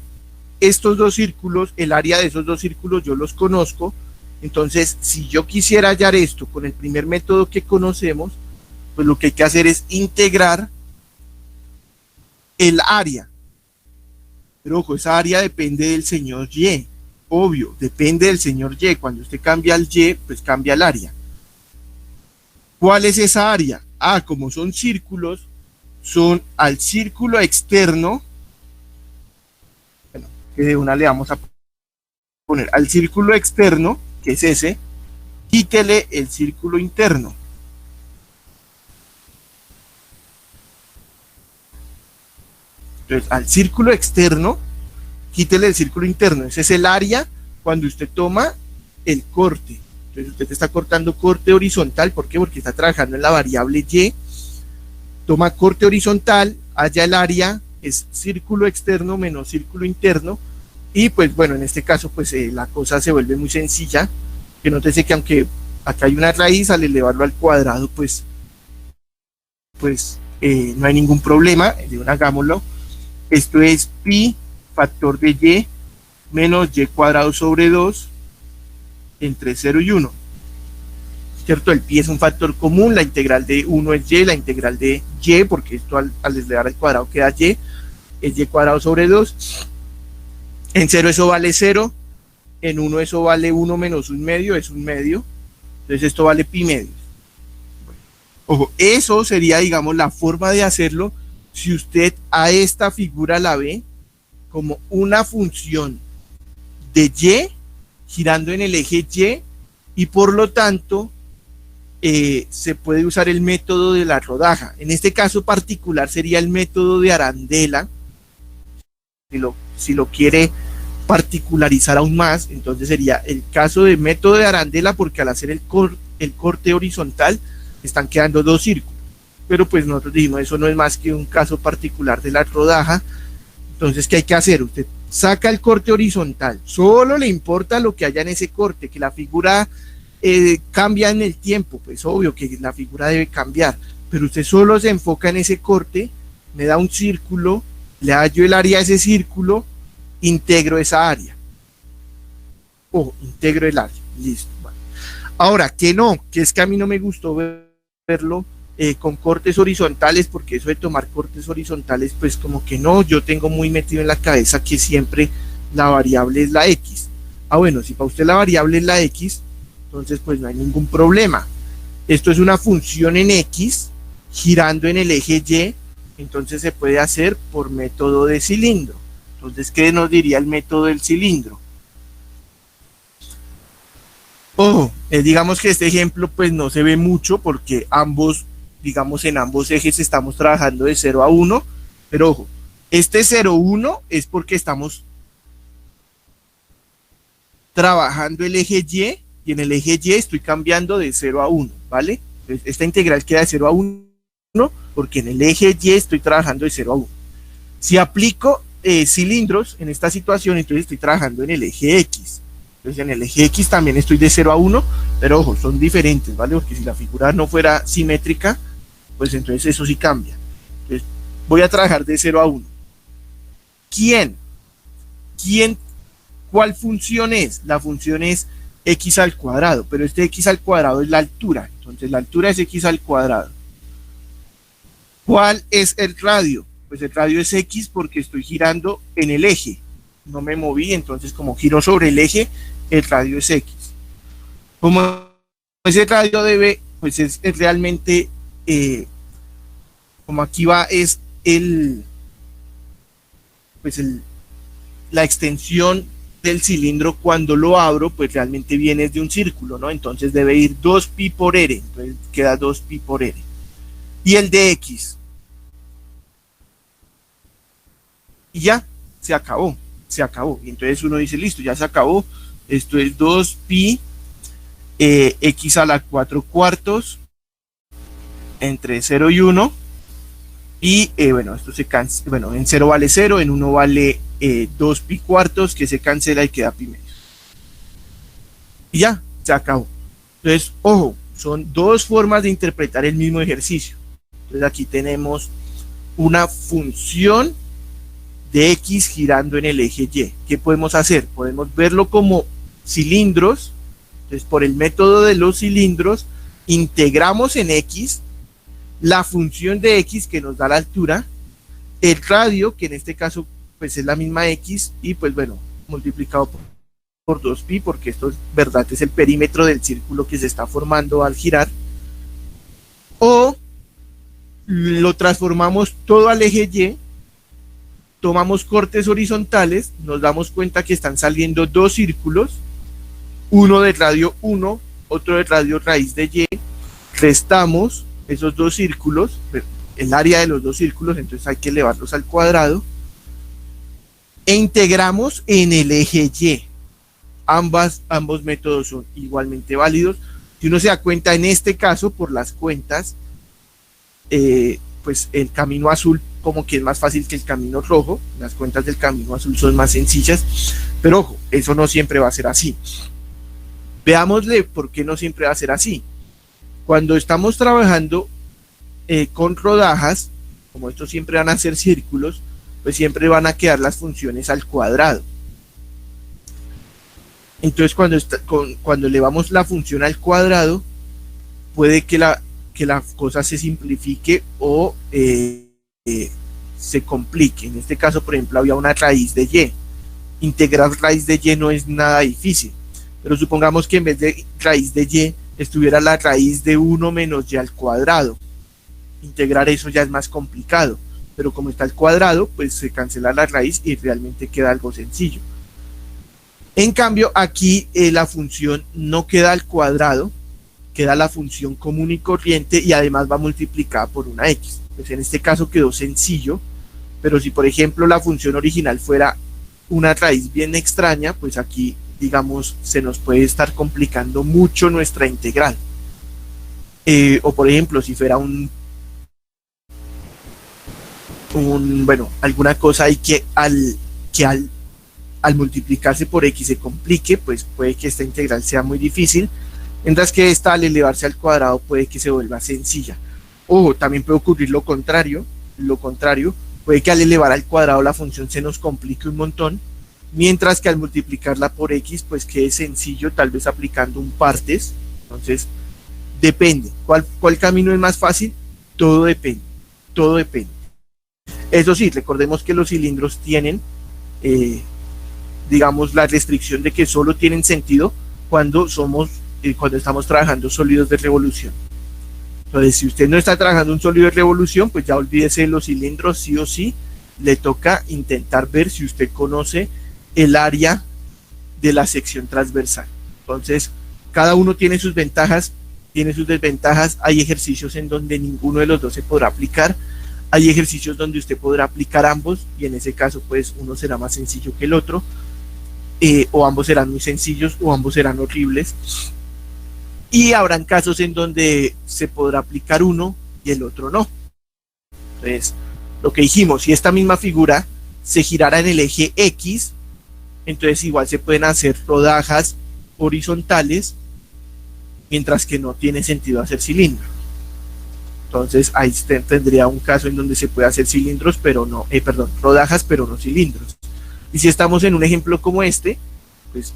estos dos círculos, el área de esos dos círculos yo los conozco, entonces si yo quisiera hallar esto con el primer método que conocemos, pues lo que hay que hacer es integrar el área. Pero ojo, esa área depende del señor y, obvio, depende del señor y. Cuando usted cambia el y, pues cambia el área. ¿Cuál es esa área? Como son círculos, son al círculo externo, bueno, que de una le vamos a poner al círculo externo, que es ese, quítele el círculo interno. Entonces, al círculo externo, quítele el círculo interno. Ese es el área cuando usted toma el corte. Entonces, usted está cortando corte horizontal. ¿Por qué? Porque está trabajando en la variable y. Toma corte horizontal, halla el área, es círculo externo menos círculo interno. Y pues bueno, en este caso, pues la cosa se vuelve muy sencilla. Que nótese que aunque acá hay una raíz, al elevarlo al cuadrado, pues no hay ningún problema. Hagámoslo. Esto es pi factor de y menos y cuadrado sobre 2 entre 0 y 1. ¿Cierto? El pi es un factor común, la integral de 1 es y, la integral de y, porque esto al elevar al cuadrado queda y, es y cuadrado sobre 2. En 0 eso vale 0, en 1 eso vale 1 menos 1 medio, es 1 medio. Entonces esto vale pi medios. Bueno, ojo, eso sería, digamos, la forma de hacerlo. Si usted a esta figura la ve como una función de y girando en el eje y por lo tanto se puede usar el método de la rodaja. En este caso particular sería el método de Arandela. Si lo quiere particularizar aún más, entonces sería el caso de método de Arandela, porque al hacer el corte horizontal están quedando dos círculos. pero pues nosotros dijimos, eso no es más que un caso particular de la rodaja. Entonces, ¿qué hay que hacer? Usted saca el corte horizontal, solo le importa lo que haya en ese corte, que la figura cambia en el tiempo, pues obvio que la figura debe cambiar, pero usted solo se enfoca en ese corte, me da un círculo, le hallo el área de ese círculo, integro esa área. Integro el área, listo. Bueno. Ahora, que es que a mí no me gustó verlo con cortes horizontales, porque eso de tomar cortes horizontales, pues como que no, yo tengo muy metido en la cabeza que siempre la variable es la X. Bueno, si para usted la variable es la X, entonces pues no hay ningún problema. Esto es una función en X, girando en el eje Y, entonces se puede hacer por método de cilindro. Entonces, ¿qué nos diría el método del cilindro? Digamos que este ejemplo pues no se ve mucho porque digamos en ambos ejes estamos trabajando de 0 a 1, pero ojo, este 0,1 es porque estamos trabajando el eje Y en el eje Y estoy cambiando de 0 a 1, ¿vale? Entonces, esta integral queda de 0 a 1 porque en el eje Y estoy trabajando de 0 a 1. Si aplico cilindros en esta situación, entonces estoy trabajando en el eje X. Entonces en el eje X también estoy de 0 a 1, pero ojo, son diferentes, ¿vale? Porque si la figura no fuera simétrica, pues entonces eso sí cambia. Entonces voy a trabajar de 0 a 1. ¿Cuál función es? La función es x al cuadrado, pero este x al cuadrado es la altura, entonces la altura es x al cuadrado. ¿Cuál es el radio? Pues el radio es x porque estoy girando en el eje, no me moví, entonces como giro sobre el eje, el radio es x. Como ese radio pues es realmente, como aquí va, es la extensión del cilindro cuando lo abro, pues realmente viene de un círculo, ¿no? Entonces debe ir 2pi por r, entonces queda 2pi por r. Y el de x. Y ya, se acabó. Y entonces uno dice, listo, ya se acabó. Esto es 2pi x a la 4 cuartos entre 0 y 1. Y bueno, esto se cancela. Bueno, en 0 vale 0, en 1 vale 2pi cuartos, que se cancela y queda pi medio. Y ya, se acabó. Entonces, ojo, son dos formas de interpretar el mismo ejercicio. Entonces aquí tenemos una función de x girando en el eje Y. ¿Qué podemos hacer? Podemos verlo como cilindros. Entonces, por el método de los cilindros, integramos en x la función de x que nos da la altura, el radio, que en este caso pues es la misma x, y pues bueno, multiplicado por 2pi, porque esto es verdad, es el perímetro del círculo que se está formando al girar, o lo transformamos todo al eje Y, tomamos cortes horizontales, nos damos cuenta que están saliendo dos círculos, uno de radio 1, otro de radio raíz de Y, restamos esos dos círculos, el área de los dos círculos, entonces hay que elevarlos al cuadrado, e integramos en el eje Y. Ambos métodos son igualmente válidos. Si uno se da cuenta, en este caso, por las cuentas, pues el camino azul como que es más fácil que el camino rojo, las cuentas del camino azul son más sencillas, pero ojo, eso no siempre va a ser así. Veámosle por qué no siempre va a ser así. Cuando estamos trabajando con rodajas, como estos siempre van a ser círculos, pues siempre van a quedar las funciones al cuadrado. Entonces cuando elevamos la función al cuadrado, puede que la cosa se simplifique o se complique. En este caso, por ejemplo, había una raíz de Y. Integrar raíz de Y no es nada difícil, pero supongamos que en vez de raíz de Y estuviera la raíz de 1 menos Y al cuadrado. Integrar eso ya es más complicado, pero como está al cuadrado, pues se cancela la raíz y realmente queda algo sencillo. En cambio, aquí la función no queda al cuadrado, queda la función común y corriente y además va multiplicada por una x. Pues en este caso quedó sencillo, pero si por ejemplo la función original fuera una raíz bien extraña, pues aquí digamos se nos puede estar complicando mucho nuestra integral. O por ejemplo, si fuera un bueno, alguna cosa hay que al multiplicarse por x se complique, pues puede que esta integral sea muy difícil, mientras que esta al elevarse al cuadrado puede que se vuelva sencilla. Ojo, también puede ocurrir lo contrario, puede que al elevar al cuadrado la función se nos complique un montón, mientras que al multiplicarla por x pues quede sencillo, tal vez aplicando un partes. Entonces depende, ¿cuál camino es más fácil? Todo depende. Eso sí, recordemos que los cilindros tienen digamos la restricción de que solo tienen sentido cuando estamos trabajando sólidos de revolución. Entonces, si usted no está trabajando un sólido de revolución, pues ya olvídese de los cilindros, sí o sí, le toca intentar ver si usted conoce el área de la sección transversal. Entonces, cada uno tiene sus ventajas, tiene sus desventajas, hay ejercicios en donde ninguno de los dos se podrá aplicar, hay ejercicios donde usted podrá aplicar ambos, y en ese caso, pues, uno será más sencillo que el otro, o ambos serán muy sencillos, o ambos serán horribles. Y habrán casos en donde se podrá aplicar uno y el otro no. Entonces, lo que dijimos, si esta misma figura se girara en el eje X, entonces igual se pueden hacer rodajas horizontales, mientras que no tiene sentido hacer cilindro. Entonces ahí tendría un caso en donde se puede hacer cilindros, pero no, rodajas, pero no cilindros. Y si estamos en un ejemplo como este, pues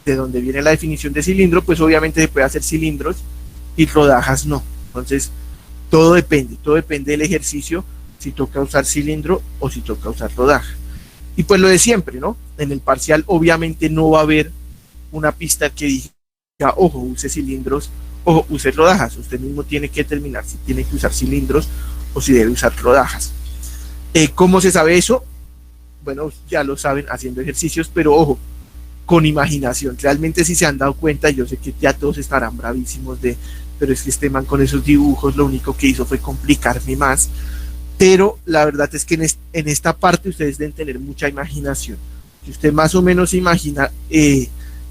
de donde viene la definición de cilindro, pues obviamente se puede hacer cilindros y rodajas no. Entonces todo depende del ejercicio, si toca usar cilindro o si toca usar rodaja. Y pues lo de siempre, ¿no? En el parcial obviamente no va a haber una pista que diga, ojo, use cilindros, ojo, use rodajas. Usted mismo tiene que determinar si tiene que usar cilindros o si debe usar rodajas. ¿Cómo se sabe eso? Bueno, ya lo saben haciendo ejercicios, pero ojo, con imaginación. Realmente si se han dado cuenta, yo sé que ya todos estarán bravísimos pero es que este man con esos dibujos lo único que hizo fue complicarme más. Pero la verdad es que en esta parte ustedes deben tener mucha imaginación. Si usted más o menos imagina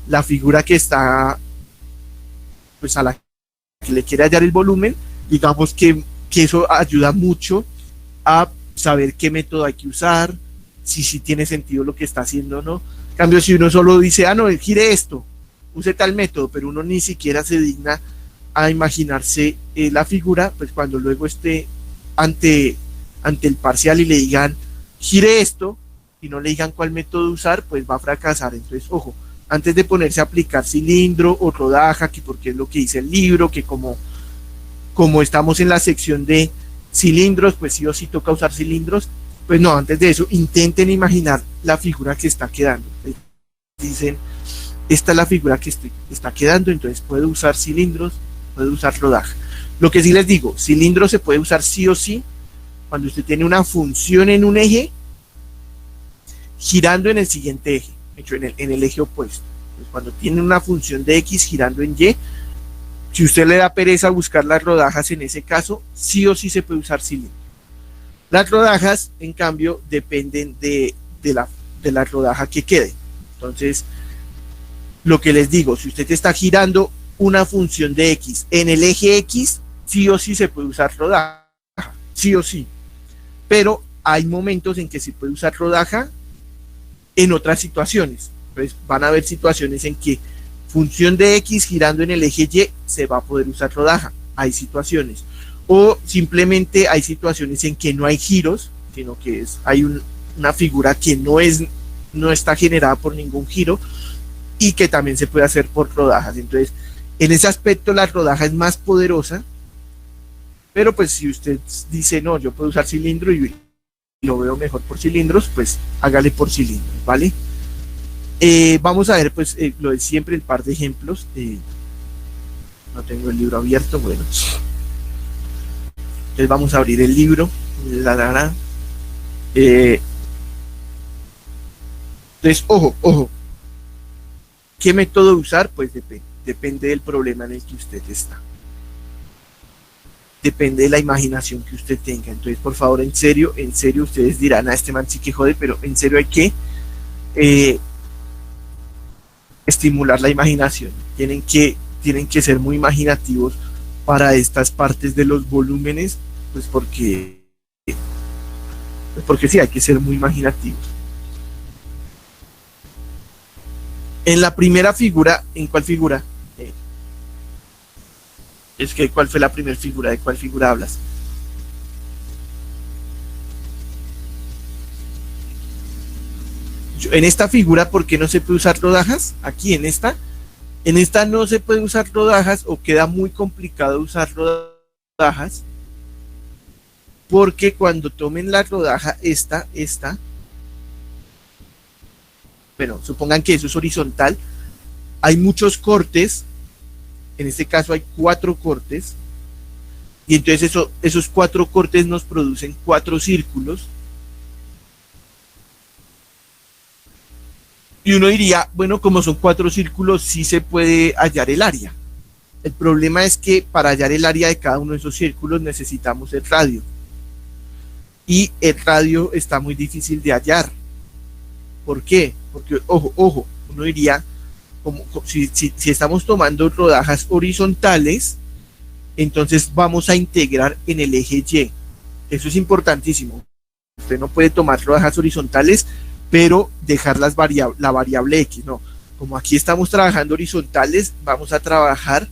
la figura que está, pues a la que le quiere hallar el volumen, digamos que eso ayuda mucho a saber qué método hay que usar, si tiene sentido lo que está haciendo o no. En cambio, si uno solo dice, no, gire esto, use tal método, pero uno ni siquiera se digna a imaginarse la figura, pues cuando luego esté ante el parcial y le digan, gire esto, y no le digan cuál método usar, pues va a fracasar. Entonces, ojo, antes de ponerse a aplicar cilindro o rodaja, que porque es lo que dice el libro, que como estamos en la sección de cilindros, pues sí o sí toca usar cilindros, pues no, antes de eso, intenten imaginar la figura que está quedando. Dicen, esta es la figura que está quedando, entonces puedo usar cilindros, puedo usar rodaja. Lo que sí les digo, cilindro se puede usar sí o sí cuando usted tiene una función en un eje girando en el siguiente eje, hecho en el eje opuesto. Pues cuando tiene una función de X girando en Y, si usted le da pereza buscar las rodajas en ese caso, sí o sí se puede usar cilindro. Las rodajas, en cambio, dependen de la rodaja que quede. Entonces, lo que les digo, si usted está girando una función de X en el eje X, sí o sí se puede usar rodaja, sí o sí. Pero hay momentos en que se puede usar rodaja en otras situaciones. Entonces, van a haber situaciones en que función de X girando en el eje Y se va a poder usar rodaja. Hay situaciones. O simplemente hay situaciones en que no hay giros, sino que hay una figura que no está generada por ningún giro y que también se puede hacer por rodajas. Entonces, en ese aspecto la rodaja es más poderosa, pero pues si usted dice, no, yo puedo usar cilindro y lo veo mejor por cilindros, pues hágale por cilindros, ¿vale? Vamos a ver pues lo de siempre, el par de ejemplos. No tengo el libro abierto, bueno. Entonces vamos a abrir el libro. Entonces, ojo. ¿Qué método usar? Pues depende del problema en el que usted está. Depende de la imaginación que usted tenga. Entonces, por favor, en serio, ustedes dirán, este man sí que jode, pero en serio hay que estimular la imaginación. Tienen que ser muy imaginativos para estas partes de los volúmenes, pues porque porque sí, hay que ser muy imaginativos. En la primera figura, ¿en cuál figura? Eh, es que, ¿cuál fue la primera figura? ¿De cuál figura hablas? En esta figura, ¿por qué no se puede usar rodajas? Aquí en esta no se puede usar rodajas o queda muy complicado usar rodajas porque cuando tomen la rodaja bueno, supongan que eso es horizontal, hay muchos cortes, en este caso hay 4 cortes, y entonces esos 4 cortes nos producen 4 círculos, y uno diría, bueno, como son 4 círculos, sí se puede hallar el área. El problema es que para hallar el área de cada uno de esos círculos necesitamos el radio, y el radio está muy difícil de hallar. ¿Por qué? Porque, ojo, uno diría, si estamos tomando rodajas horizontales, entonces vamos a integrar en el eje Y. Eso es importantísimo. Usted no puede tomar rodajas horizontales, pero dejar la variable X, no. Como aquí estamos trabajando horizontales, vamos a trabajar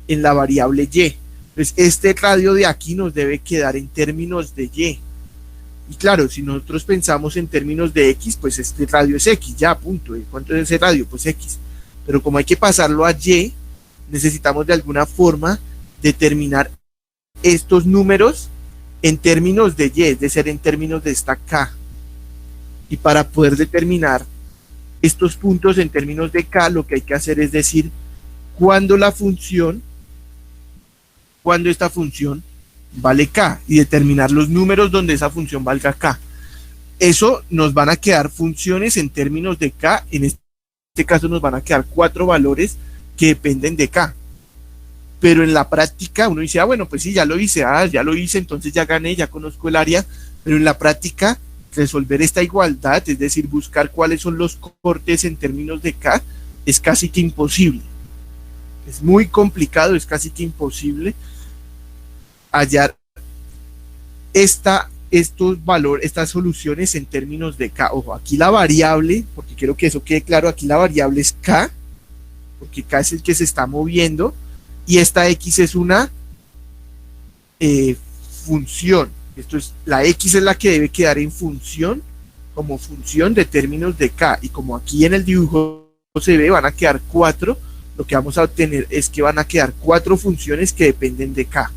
en la variable Y. Entonces, este radio de aquí nos debe quedar en términos de Y. Y claro, si nosotros pensamos en términos de X, pues este radio es X, ya, punto. ¿Cuánto es ese radio? Pues X. Pero como hay que pasarlo a Y, necesitamos de alguna forma determinar estos números en términos de Y, es decir, en términos de esta K. Y para poder determinar estos puntos en términos de K, lo que hay que hacer es decir cuándo esta función vale K y determinar los números donde esa función valga K. Eso nos van a quedar funciones en términos de K, en este caso nos van a quedar 4 valores que dependen de K. Pero en la práctica uno dice, bueno, pues sí, ya lo hice, entonces ya gané, ya conozco el área, pero en la práctica resolver esta igualdad, es decir, buscar cuáles son los cortes en términos de K, es casi que imposible. Es muy complicado, es casi que imposible hallar estas soluciones en términos de K. Ojo, aquí la variable, porque quiero que eso quede claro, aquí la variable es K, porque K es el que se está moviendo, y esta X es una función. La X es la que debe quedar en función, como función de términos de K, y como aquí en el dibujo se ve, van a quedar 4, lo que vamos a obtener es que van a quedar 4 funciones que dependen de K.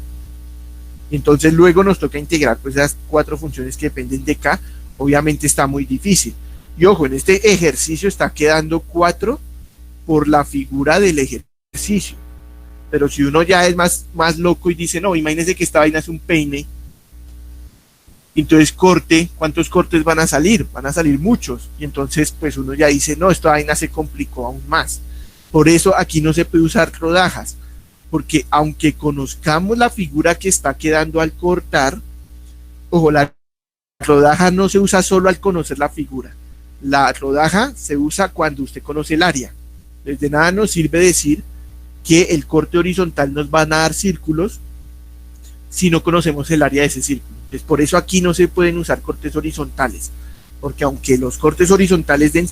Entonces luego nos toca integrar pues esas 4 funciones que dependen de K, obviamente está muy difícil. Y ojo, en este ejercicio está quedando 4 por la figura del ejercicio. Pero si uno ya es más loco y dice, no, imagínense que esta vaina es un peine, entonces ¿cuántos cortes van a salir? Van a salir muchos. Y entonces pues uno ya dice, no, esta vaina se complicó aún más. Por eso aquí no se puede usar rodajas, porque aunque conozcamos la figura que está quedando al cortar, ojo, la rodaja no se usa solo al conocer la figura. La rodaja se usa cuando usted conoce el área. De nada nos sirve decir que el corte horizontal nos van a dar círculos si no conocemos el área de ese círculo. Entonces, por eso aquí no se pueden usar cortes horizontales, porque aunque los cortes horizontales den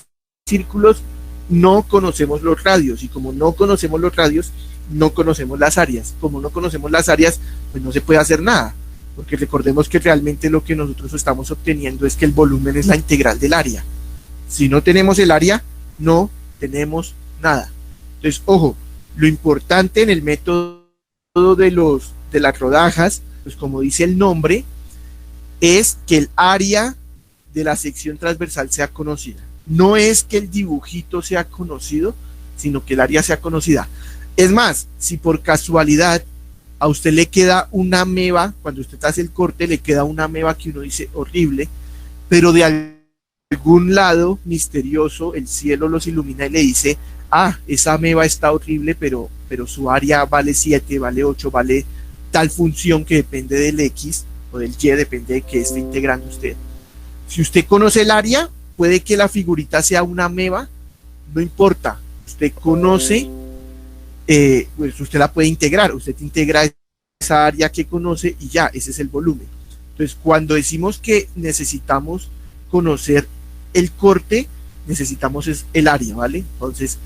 círculos, no conocemos los radios, y como no conocemos los radios, no conocemos las áreas. Como no conocemos las áreas, pues no se puede hacer nada, porque recordemos que realmente lo que nosotros estamos obteniendo es que el volumen es la integral del área. Si no tenemos el área, no tenemos nada. Entonces, ojo, lo importante en el método de las rodajas, pues como dice el nombre, es que el área de la sección transversal sea conocida. No es que el dibujito sea conocido, sino que el área sea conocida. Es más, si por casualidad a usted le queda una ameba, cuando usted hace el corte, le queda una ameba que uno dice horrible, pero de algún lado misterioso el cielo los ilumina y le dice, esa ameba está horrible, pero su área vale 7, vale 8, vale tal función que depende del X o del Y, depende de qué esté integrando usted. Si usted conoce el área, puede que la figurita sea una ameba, no importa, usted conoce, pues usted la puede integrar, usted integra esa área que conoce y ya, ese es el volumen. Entonces, cuando decimos que necesitamos conocer el corte, necesitamos es el área, ¿vale? Entonces,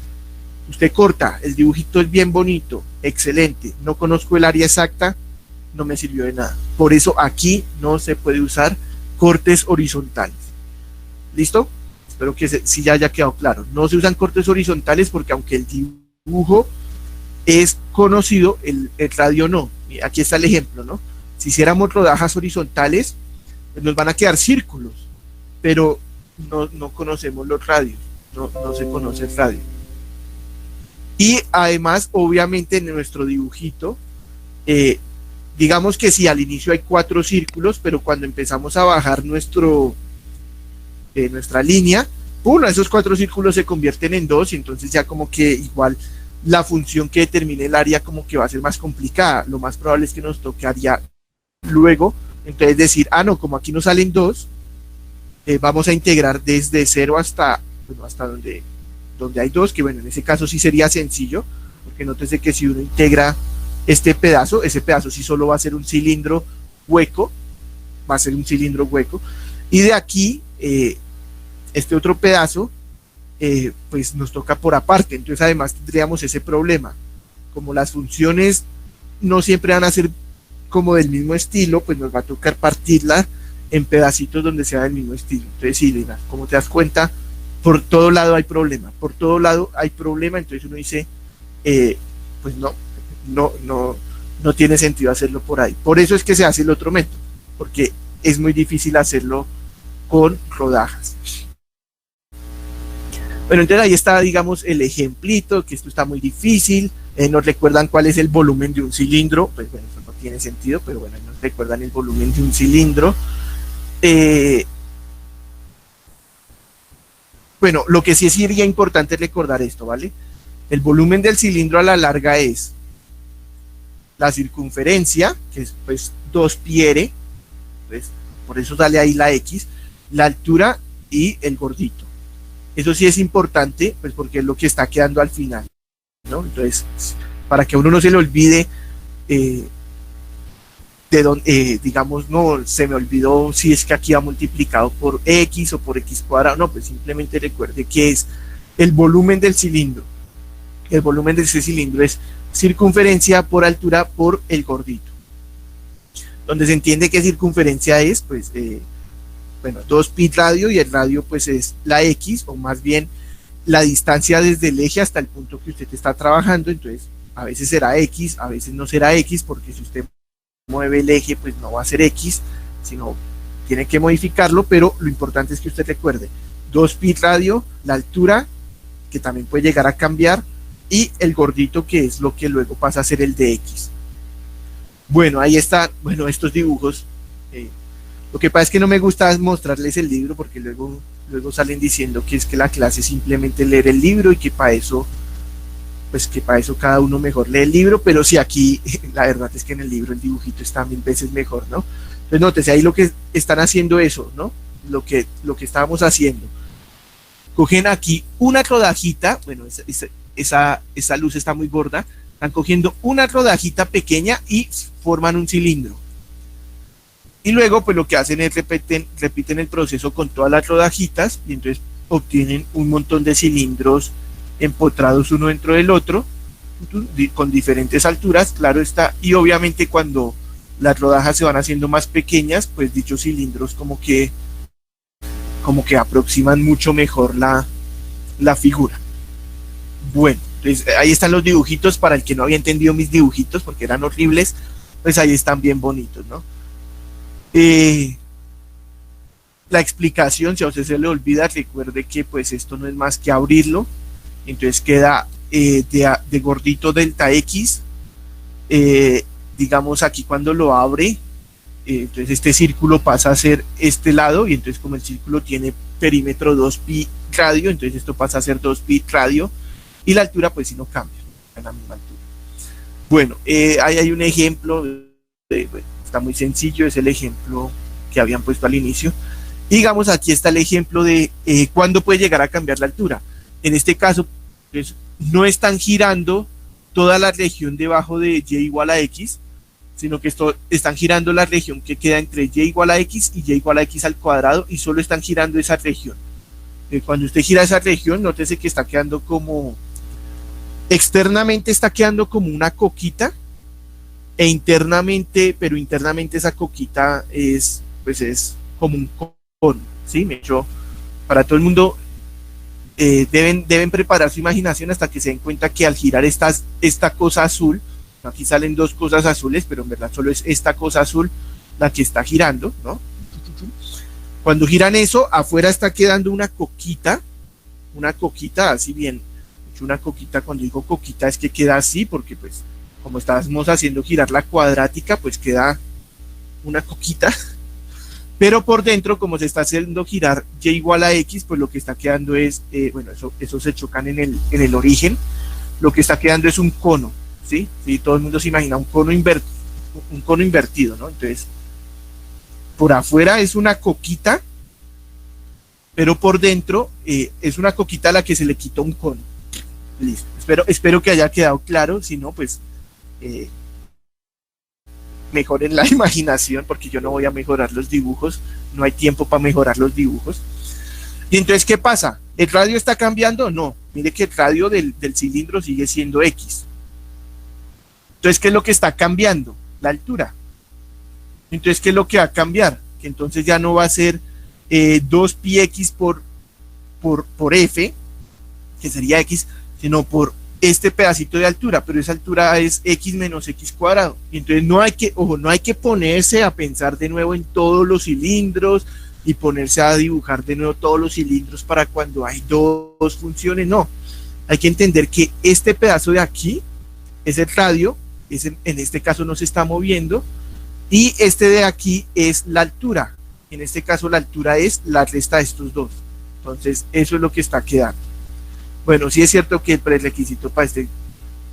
usted corta, el dibujito es bien bonito, excelente, no conozco el área exacta, no me sirvió de nada. Por eso aquí no se puede usar cortes horizontales. ¿Listo? Espero que sí ya haya quedado claro. No se usan cortes horizontales porque aunque el dibujo es conocido, el radio no. Aquí está el ejemplo, ¿no? Si hiciéramos rodajas horizontales, pues nos van a quedar círculos, pero no conocemos los radios, no se conoce el radio. Y además, obviamente, en nuestro dibujito, digamos que sí, al inicio hay 4 círculos, pero cuando empezamos a bajar nuestra línea, esos 4 círculos se convierten en 2 y entonces ya como que igual la función que determine el área como que va a ser más complicada. Lo más probable es que nos tocaría luego, entonces decir, no, como aquí nos salen 2, vamos a integrar desde 0 hasta donde hay 2, que bueno, en ese caso sí sería sencillo, porque nótese que si uno integra ese pedazo sí solo va a ser un cilindro hueco, y de aquí, este otro pedazo, pues nos toca por aparte, entonces además tendríamos ese problema, como las funciones no siempre van a ser como del mismo estilo, pues nos va a tocar partirla en pedacitos donde sea del mismo estilo. Entonces sí, Lina, como te das cuenta, por todo lado hay problema, entonces uno dice, pues no tiene sentido hacerlo por ahí. Por eso es que se hace el otro método, porque es muy difícil hacerlo con rodajas. Bueno, entonces ahí está, digamos, el ejemplito, que esto está muy difícil. Nos recuerdan cuál es el volumen de un cilindro, pues bueno, eso no tiene sentido, pero bueno, nos recuerdan el volumen de un cilindro. Bueno, lo que sí sería importante recordar esto, ¿vale? El volumen del cilindro a la larga es la circunferencia, que es pues 2πr, pues, por eso sale ahí la X, la altura y el gordito. Eso sí es importante, pues porque es lo que está quedando al final, ¿no? Entonces, para que a uno no se le olvide, digamos, no, se me olvidó si es que aquí va multiplicado por X o por X cuadrado, no, pues simplemente recuerde que es el volumen del cilindro. El volumen de ese cilindro es circunferencia por altura por el gordito. Donde se entiende que circunferencia es, pues, bueno, 2pi radio, y el radio pues es la X, o más bien la distancia desde el eje hasta el punto que usted está trabajando. Entonces a veces será X, a veces no será X, porque si usted mueve el eje pues no va a ser X, sino tiene que modificarlo, pero lo importante es que usted recuerde 2pi radio, la altura, que también puede llegar a cambiar, y el gordito, que es lo que luego pasa a ser el de X. Bueno, ahí están, bueno, estos dibujos. Lo que pasa es que no me gusta mostrarles el libro, porque luego salen diciendo que es que la clase es simplemente leer el libro y que para eso, pues que para eso cada uno mejor lee el libro, pero sí, aquí la verdad es que en el libro el dibujito está 1000 veces mejor, ¿no? Entonces nótese ahí lo que están haciendo eso, ¿no? Lo que estábamos haciendo. Cogen aquí una rodajita, bueno, esa luz está muy gorda, están cogiendo una rodajita pequeña y forman un cilindro. Y luego pues lo que hacen es repiten el proceso con todas las rodajitas, y entonces obtienen un montón de cilindros empotrados uno dentro del otro, con diferentes alturas, claro está, y obviamente cuando las rodajas se van haciendo más pequeñas, pues dichos cilindros como que aproximan mucho mejor la figura. Bueno, entonces ahí están los dibujitos. Para el que no había entendido mis dibujitos porque eran horribles, pues ahí están bien bonitos, ¿no? La explicación, si a usted se le olvida, recuerde que pues esto no es más que abrirlo, entonces queda de gordito delta X, digamos aquí cuando lo abre, entonces este círculo pasa a ser este lado, y entonces como el círculo tiene perímetro 2pi radio, entonces esto pasa a ser 2pi radio, y la altura pues si no cambia, en la misma altura. Bueno, ahí hay un ejemplo, bueno, está muy sencillo, es el ejemplo que habían puesto al inicio. Y digamos, aquí está el ejemplo de cuándo puede llegar a cambiar la altura. En este caso, pues, no están girando toda la región debajo de y igual a X, sino que están girando la región que queda entre y igual a x y y igual a x al cuadrado, y solo están girando esa región. Cuando usted gira esa región, nótese que está quedando como, externamente está quedando como una coquita, e internamente, pero internamente esa coquita es, pues es como un cono, ¿sí? De hecho, para todo el mundo, deben preparar su imaginación hasta que se den cuenta que al girar esta cosa azul, aquí salen dos cosas azules, pero en verdad solo es esta cosa azul la que está girando, ¿no? Cuando giran eso, afuera está quedando una coquita, así bien, una coquita. Cuando digo coquita es que queda así, porque pues como estamos haciendo girar la cuadrática, pues queda una coquita, pero por dentro, como se está haciendo girar y igual a x, pues lo que está quedando es, bueno, eso se chocan en el origen, lo que está quedando es un cono, ¿sí? Sí, todo el mundo se imagina un cono invertido, ¿no? Entonces, por afuera es una coquita, pero por dentro es una coquita a la que se le quitó un cono. Listo. Espero que haya quedado claro. Si no, pues mejoren la imaginación, porque yo no voy a mejorar los dibujos, no hay tiempo para mejorar los dibujos. Y entonces, ¿qué pasa? ¿El radio está cambiando? No, mire que el radio del cilindro sigue siendo x. Entonces, ¿qué es lo que está cambiando? La altura. Entonces, ¿qué es lo que va a cambiar? Que entonces ya no va a ser 2πx por f, que sería x, sino por este pedacito de altura, pero esa altura es x menos x cuadrado. Y entonces no hay que ponerse a pensar de nuevo en todos los cilindros y ponerse a dibujar de nuevo todos los cilindros para cuando hay dos funciones. No, hay que entender que este pedazo de aquí es el radio, en este caso no se está moviendo, y este de aquí es la altura. En este caso la altura es la resta de estos dos. Entonces eso es lo que está quedando. Bueno, sí es cierto que el prerequisito para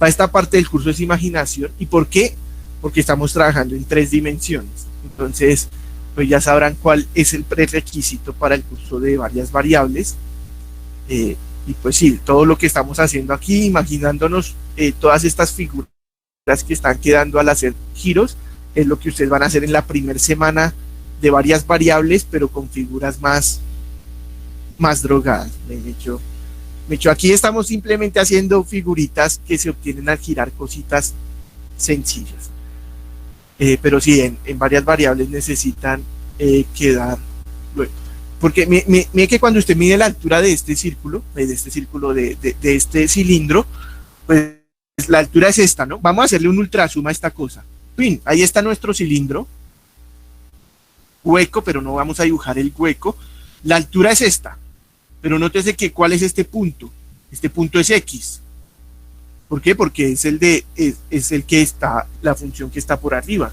esta parte del curso es imaginación. ¿Y por qué? Porque estamos trabajando en 3 dimensiones. Entonces, pues ya sabrán cuál es el prerequisito para el curso de varias variables. Y pues sí, todo lo que estamos haciendo aquí, imaginándonos todas estas figuras que están quedando al hacer giros, es lo que ustedes van a hacer en la primera semana de varias variables, pero con figuras más drogadas. De hecho, aquí estamos simplemente haciendo figuritas que se obtienen al girar cositas sencillas. Pero sí, en varias variables necesitan quedar. Bueno, porque mire que cuando usted mide la altura de este círculo, de este cilindro, pues la altura es esta, ¿no? Vamos a hacerle un ultrasum a esta cosa. Fin, ahí está nuestro cilindro. Hueco, pero no vamos a dibujar el hueco. La altura es esta. Pero nótese que ¿cuál es este punto? Este punto es x. ¿Por qué? Porque es el que está, la función que está por arriba.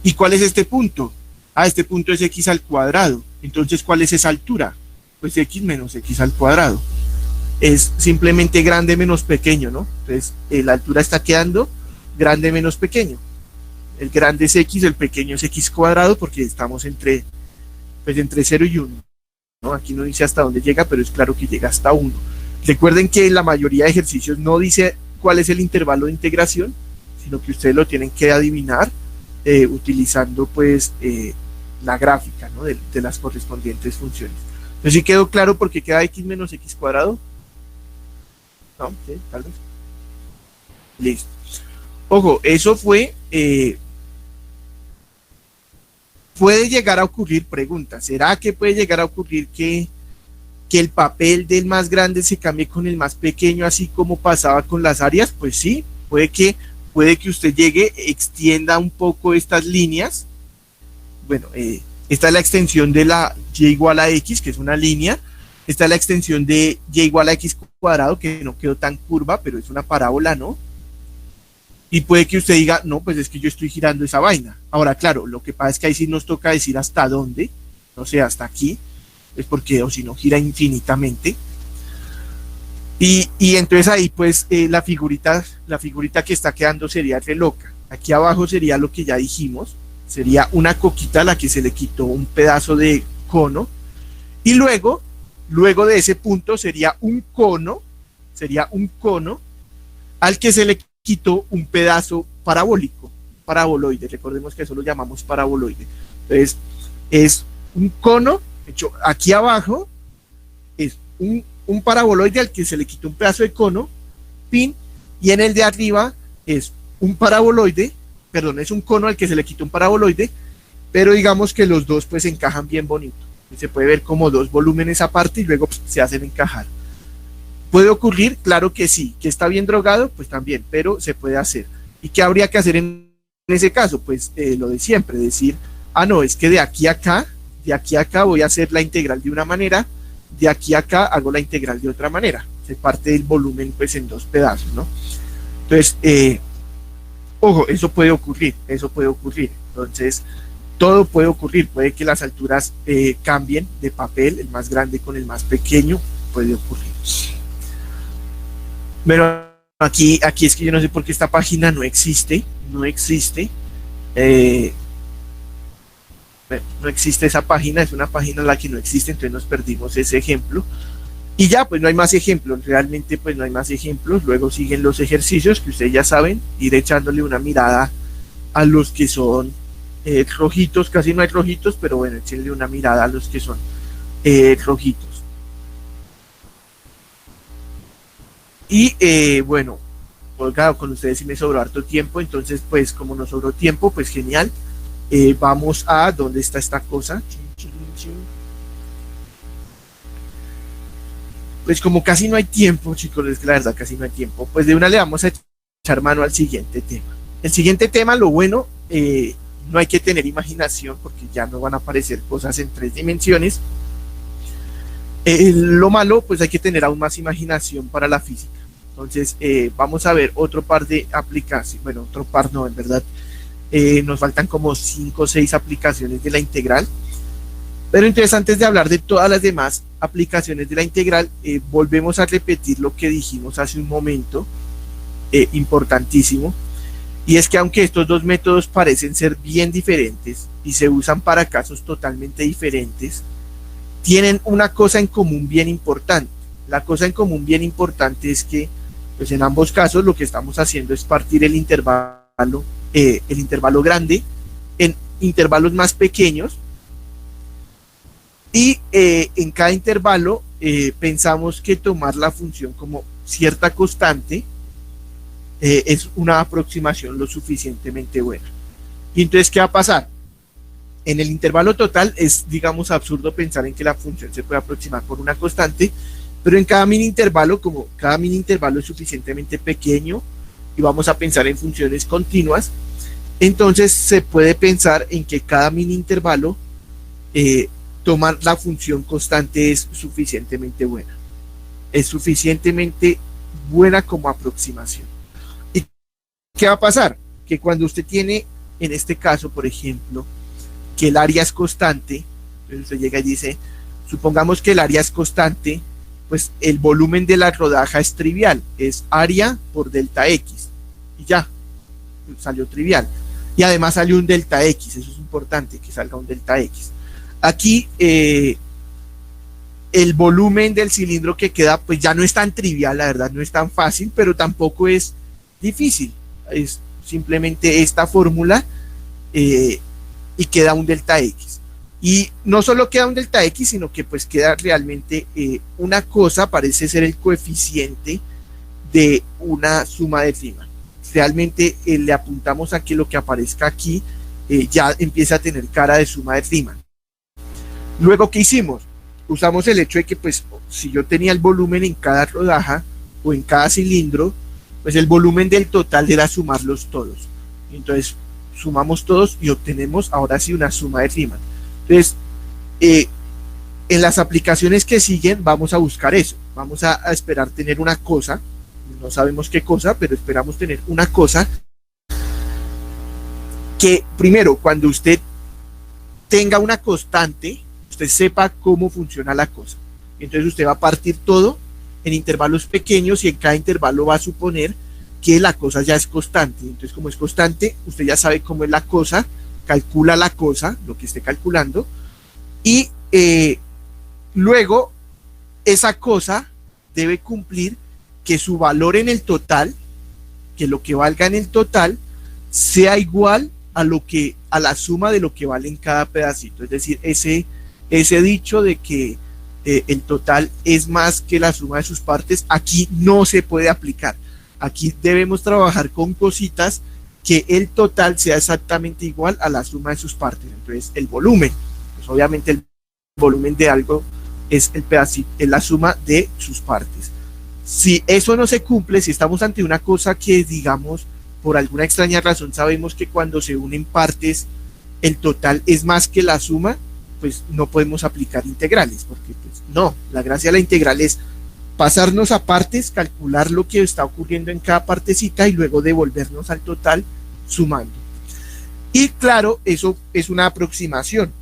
¿Y cuál es este punto? Ah, este punto es x al cuadrado. Entonces, ¿cuál es esa altura? Pues x menos x al cuadrado. Es simplemente grande menos pequeño, ¿no? Entonces, la altura está quedando grande menos pequeño. El grande es x, el pequeño es x cuadrado, porque estamos entre 0 y 1. ¿No? Aquí no dice hasta dónde llega, pero es claro que llega hasta 1. Recuerden que la mayoría de ejercicios no dice cuál es el intervalo de integración, sino que ustedes lo tienen que adivinar utilizando pues la gráfica, ¿no? de las correspondientes funciones. Entonces, ¿sí quedó claro por qué queda x menos x cuadrado? ¿No? ¿Sí? Tal vez. Listo. Ojo, eso fue... puede llegar a ocurrir, pregunta, ¿será que puede llegar a ocurrir que el papel del más grande se cambie con el más pequeño, así como pasaba con las áreas? Pues sí, puede que usted extienda un poco estas líneas. Bueno, esta es la extensión de la y igual a x, que es una línea. Esta es la extensión de y igual a x cuadrado, que no quedó tan curva, pero es una parábola, ¿no? Y puede que usted diga, no, pues es que yo estoy girando esa vaina. Ahora, claro, lo que pasa es que ahí sí nos toca decir hasta dónde, no sé, hasta aquí, es porque, o si no, gira infinitamente. Y entonces ahí, pues, la figurita que está quedando sería re loca. Aquí abajo sería lo que ya dijimos, sería una coquita a la que se le quitó un pedazo de cono, y luego de ese punto sería un cono al que se le quitó un pedazo parabólico. paraboloide. Recordemos que eso lo llamamos paraboloide. Entonces, es un cono hecho aquí abajo, es un paraboloide al que se le quita un pedazo de cono, pin, y en el de arriba es un paraboloide, perdón, es un cono al que se le quita un paraboloide, pero digamos que los dos pues encajan bien bonito. Se puede ver como dos volúmenes aparte y luego se hacen encajar. ¿Puede ocurrir? Claro que sí. ¿Que está bien drogado? Pues también, pero se puede hacer. ¿Y qué habría que hacer en ese caso? Pues lo de siempre, decir, no, es que de aquí a acá voy a hacer la integral de una manera, de aquí a acá hago la integral de otra manera. Se parte el volumen pues en dos pedazos, ¿no? Entonces, ojo, eso puede ocurrir. Entonces, todo puede ocurrir, puede que las alturas cambien de papel, el más grande con el más pequeño, puede ocurrir. Pero aquí es que yo no sé por qué esta página no existe, no existe esa página, es una página en la que no existe, entonces nos perdimos ese ejemplo. Y ya, pues no hay más ejemplos, realmente pues no hay más ejemplos, luego siguen los ejercicios que ustedes ya saben, ir echándole una mirada a los que son rojitos, casi no hay rojitos, pero bueno, échenle una mirada a los que son rojitos. Y bueno, claro, con ustedes sí me sobró harto tiempo, entonces pues como nos sobró tiempo, pues genial. Vamos a, ¿dónde está esta cosa? Pues como casi no hay tiempo, chicos, es que la verdad casi no hay tiempo, pues de una le vamos a echar mano al siguiente tema. El siguiente tema, lo bueno, no hay que tener imaginación porque ya no van a aparecer cosas en 3 dimensiones. Lo malo, pues hay que tener aún más imaginación para la física. Entonces, vamos a ver otro par de aplicaciones. Bueno, otro par no, en verdad. Nos faltan como 5 o 6 aplicaciones de la integral. Pero entonces, antes de hablar de todas las demás aplicaciones de la integral, volvemos a repetir lo que dijimos hace un momento, importantísimo. Y es que aunque estos dos métodos parecen ser bien diferentes y se usan para casos totalmente diferentes, tienen una cosa en común bien importante. La cosa en común bien importante es que pues en ambos casos lo que estamos haciendo es partir el intervalo grande en intervalos más pequeños y en cada intervalo pensamos que tomar la función como cierta constante es una aproximación lo suficientemente buena. Y entonces, ¿qué va a pasar? En el intervalo total es, digamos, absurdo pensar en que la función se puede aproximar por una constante, pero en cada mini intervalo, como cada mini intervalo es suficientemente pequeño y vamos a pensar en funciones continuas, entonces se puede pensar en que cada mini intervalo tomar la función constante es suficientemente buena. Es suficientemente buena como aproximación. ¿Y qué va a pasar? Que cuando usted tiene, en este caso, por ejemplo, que el área es constante, entonces usted llega y dice, supongamos que el área es constante, pues el volumen de la rodaja es trivial, es área por delta X, y ya, salió trivial. Y además salió un delta X, eso es importante, que salga un delta X. Aquí el volumen del cilindro que queda, pues ya no es tan trivial, la verdad, no es tan fácil, pero tampoco es difícil, es simplemente esta fórmula y queda un delta X. Y no solo queda un delta X, sino que pues queda realmente una cosa, parece ser el coeficiente de una suma de Riemann. Realmente le apuntamos a que lo que aparezca aquí ya empieza a tener cara de suma de Riemann. Luego, ¿qué hicimos? Usamos el hecho de que pues si yo tenía el volumen en cada rodaja o en cada cilindro, pues el volumen del total era sumarlos todos. Entonces sumamos todos y obtenemos ahora sí una suma de Riemann. Entonces, en las aplicaciones que siguen vamos a buscar eso, vamos a esperar tener una cosa, no sabemos qué cosa, pero esperamos tener una cosa que primero, cuando usted tenga una constante, usted sepa cómo funciona la cosa. Entonces usted va a partir todo en intervalos pequeños y en cada intervalo va a suponer que la cosa ya es constante. Entonces, como es constante, usted ya sabe cómo es la cosa, calcula la cosa, lo que esté calculando, y luego esa cosa debe cumplir que su valor en el total, que lo que valga en el total, sea igual a la suma de lo que vale en cada pedacito. Es decir, ese dicho de que el total es más que la suma de sus partes, aquí no se puede aplicar. Aquí debemos trabajar con cositas que el total sea exactamente igual a la suma de sus partes. Entonces, el volumen, pues obviamente el volumen de algo es el pedacito, es la suma de sus partes. Si eso no se cumple, si estamos ante una cosa que, digamos, por alguna extraña razón sabemos que cuando se unen partes el total es más que la suma, pues no podemos aplicar integrales, porque pues no, la gracia de la integral es pasarnos a partes, calcular lo que está ocurriendo en cada partecita y luego devolvernos al total sumando. Y claro, eso es una aproximación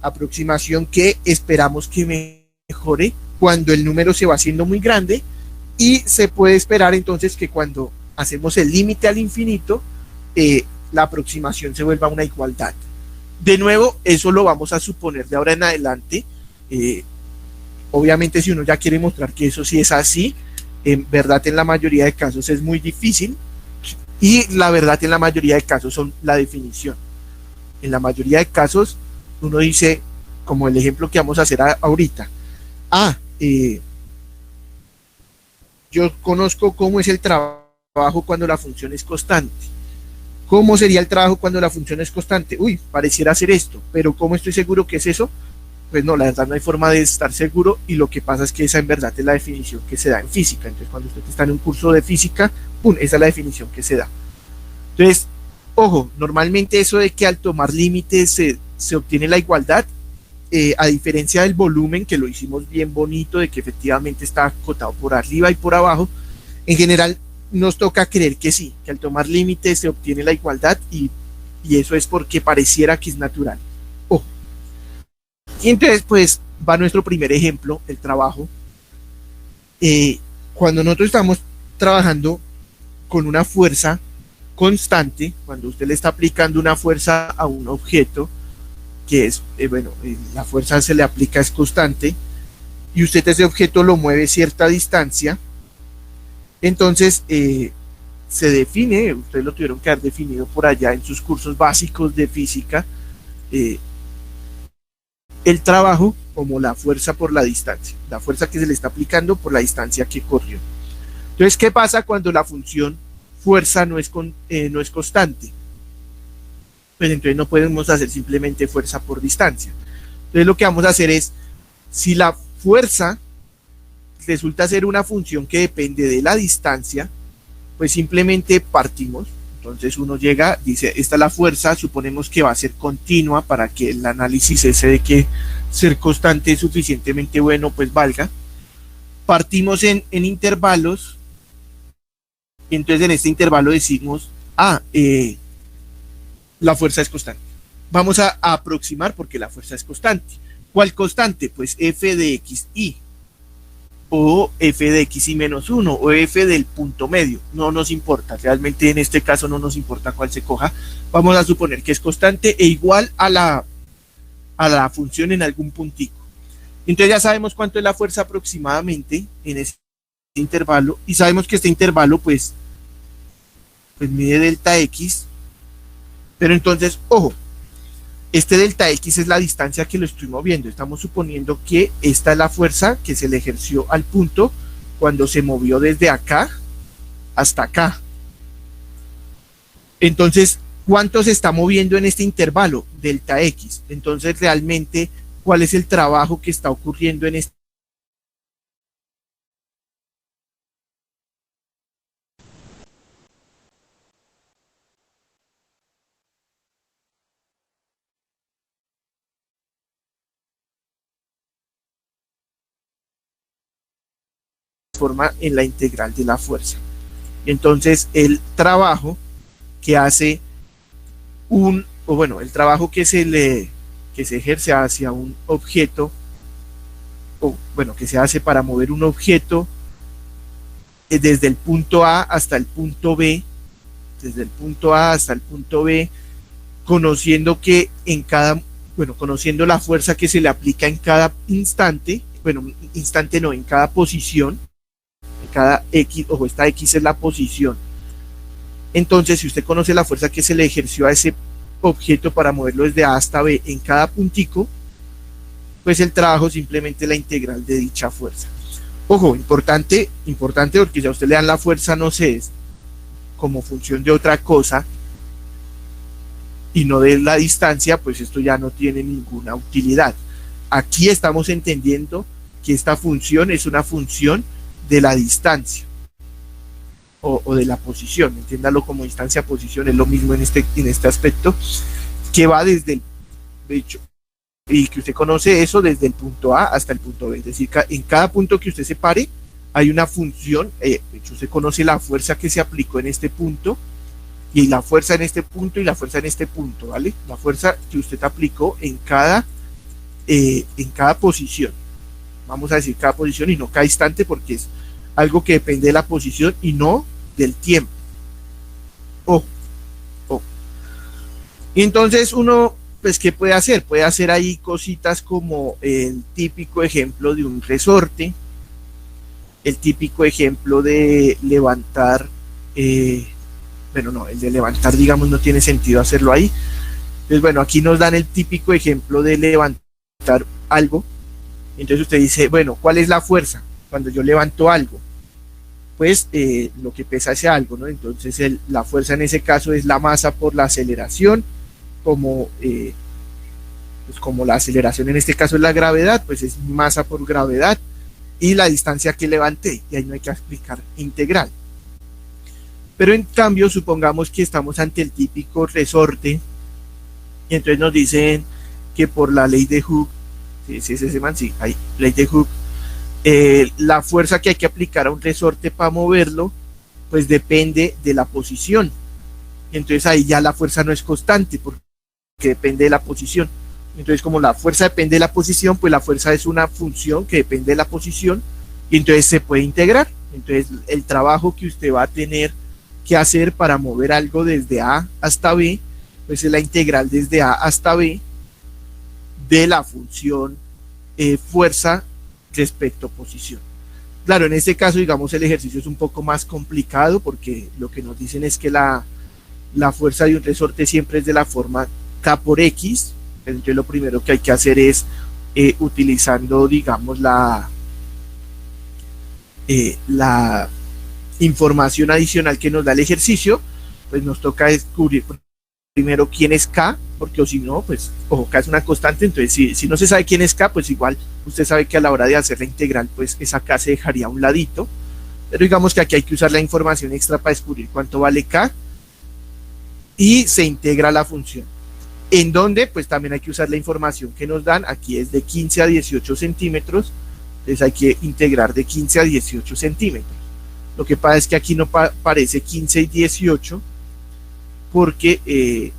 que esperamos que mejore cuando el número se va haciendo muy grande, y se puede esperar entonces que cuando hacemos el límite al infinito, la aproximación se vuelva una igualdad. De nuevo, eso lo vamos a suponer de ahora en adelante. Obviamente, si uno ya quiere mostrar que eso sí es así, en verdad en la mayoría de casos es muy difícil, y la verdad en la mayoría de casos son la definición. En la mayoría de casos uno dice, como el ejemplo que vamos a hacer ahorita, yo conozco cómo es el trabajo cuando la función es constante. ¿Cómo sería el trabajo cuando la función es constante? Uy, pareciera ser esto, pero ¿cómo estoy seguro que es eso? Pues no, la verdad no hay forma de estar seguro, y lo que pasa es que esa en verdad es la definición que se da en física. Entonces, cuando usted está en un curso de física, ¡pum!, esa es la definición que se da. Entonces, ojo, normalmente eso de que al tomar límites se obtiene la igualdad, a diferencia del volumen, que lo hicimos bien bonito, de que efectivamente está acotado por arriba y por abajo, en general nos toca creer que sí, que al tomar límites se obtiene la igualdad, y eso es porque pareciera que es natural. Ojo. Y entonces, pues, va nuestro primer ejemplo, el trabajo. Cuando nosotros estamos trabajando con una fuerza constante, cuando usted le está aplicando una fuerza a un objeto, que es, la fuerza se le aplica es constante, y usted ese objeto lo mueve cierta distancia, entonces se define, ustedes lo tuvieron que haber definido por allá en sus cursos básicos de física, el trabajo como la fuerza por la distancia, la fuerza que se le está aplicando por la distancia que corrió. Entonces, ¿qué pasa cuando la función fuerza no es constante? Pues entonces no podemos hacer simplemente fuerza por distancia. Entonces lo que vamos a hacer es, si la fuerza resulta ser una función que depende de la distancia, pues simplemente partimos. Entonces uno llega, dice, esta es la fuerza, suponemos que va a ser continua para que el análisis ese de que ser constante es suficientemente bueno, pues valga. Partimos en intervalos, y entonces en este intervalo decimos, la fuerza es constante. Vamos a aproximar porque la fuerza es constante. ¿Cuál constante? Pues f de xy, o f de xy menos 1, o f del punto medio. No nos importa, realmente en este caso no nos importa cuál se coja. Vamos a suponer que es constante e igual a la función en algún puntico. Entonces ya sabemos cuánto es la fuerza aproximadamente en este intervalo, y sabemos que este intervalo pues mide delta x. Pero entonces, ojo, este delta x es la distancia que lo estoy moviendo. Estamos suponiendo que esta es la fuerza que se le ejerció al punto cuando se movió desde acá hasta acá. Entonces, ¿cuánto se está moviendo en este intervalo? Delta x. Entonces, realmente, ¿cuál es el trabajo que está ocurriendo en este? Forma en la integral de la fuerza. Entonces el trabajo que hace el trabajo que se ejerce hacia un objeto, que se hace para mover un objeto desde el punto A hasta el punto B, conociendo que conociendo la fuerza que se le aplica en cada instante, en cada posición, cada x, esta x es la posición, Entonces, si usted conoce la fuerza que se le ejerció a ese objeto para moverlo desde A hasta B en cada puntico, pues el trabajo simplemente la integral de dicha fuerza. Ojo, importante porque si a usted le dan la fuerza, no sé, es como función de otra cosa y no de la distancia, pues esto ya no tiene ninguna utilidad. Aquí estamos entendiendo que esta función es una función de la distancia o de la posición, entiéndalo como distancia-posición, es lo mismo en este aspecto, que va desde el, de hecho, y que usted conoce eso desde el punto A hasta el punto B, es decir, en cada punto que usted se pare hay una función, de hecho usted conoce la fuerza que se aplicó en este punto, y la fuerza en este punto y la fuerza en este punto, ¿vale? La fuerza que usted aplicó en cada posición, vamos a decir cada posición y no cada instante, porque es algo que depende de la posición y no del tiempo. Y entonces uno, pues, ¿qué puede hacer? Puede hacer ahí cositas como el típico ejemplo de un resorte, el típico ejemplo de levantar, bueno, no, el de levantar, digamos, no tiene sentido hacerlo ahí. Entonces, bueno, aquí nos dan el típico ejemplo de levantar algo. Entonces usted dice, bueno, ¿cuál es la fuerza cuando yo levanto algo? Pues lo que pesa ese algo, ¿no? Entonces la fuerza en ese caso es la masa por la aceleración, pues como la aceleración en este caso es la gravedad, pues es masa por gravedad, y la distancia que levanté, y ahí no hay que explicar integral. Pero en cambio, supongamos que estamos ante el típico resorte, y entonces nos dicen que por la ley de Hooke, sí, es ese man, sí, hay ley de Hooke, la fuerza que hay que aplicar a un resorte para moverlo, pues depende de la posición. Entonces ahí ya la fuerza no es constante, porque depende de la posición. Entonces, como la fuerza depende de la posición, pues la fuerza es una función que depende de la posición, y entonces se puede integrar. Entonces el trabajo que usted va a tener que hacer para mover algo desde A hasta B, pues es la integral desde A hasta B de la función fuerza respecto a posición. Claro, en este caso, digamos, el ejercicio es un poco más complicado, porque lo que nos dicen es que la fuerza de un resorte siempre es de la forma K por X. Entonces lo primero que hay que hacer es, utilizando, digamos, la información adicional que nos da el ejercicio, pues nos toca descubrir primero quién es K, porque o si no, pues, ojo, K es una constante. Entonces si no se sabe quién es K, pues igual usted sabe que a la hora de hacer la integral, pues esa K se dejaría a un ladito, pero digamos que aquí hay que usar la información extra para descubrir cuánto vale K, y se integra la función. En donde, pues también hay que usar la información que nos dan, aquí es de 15 a 18 centímetros, entonces hay que integrar de 15 a 18 centímetros. Lo que pasa es que aquí no aparece 15 y 18, porque,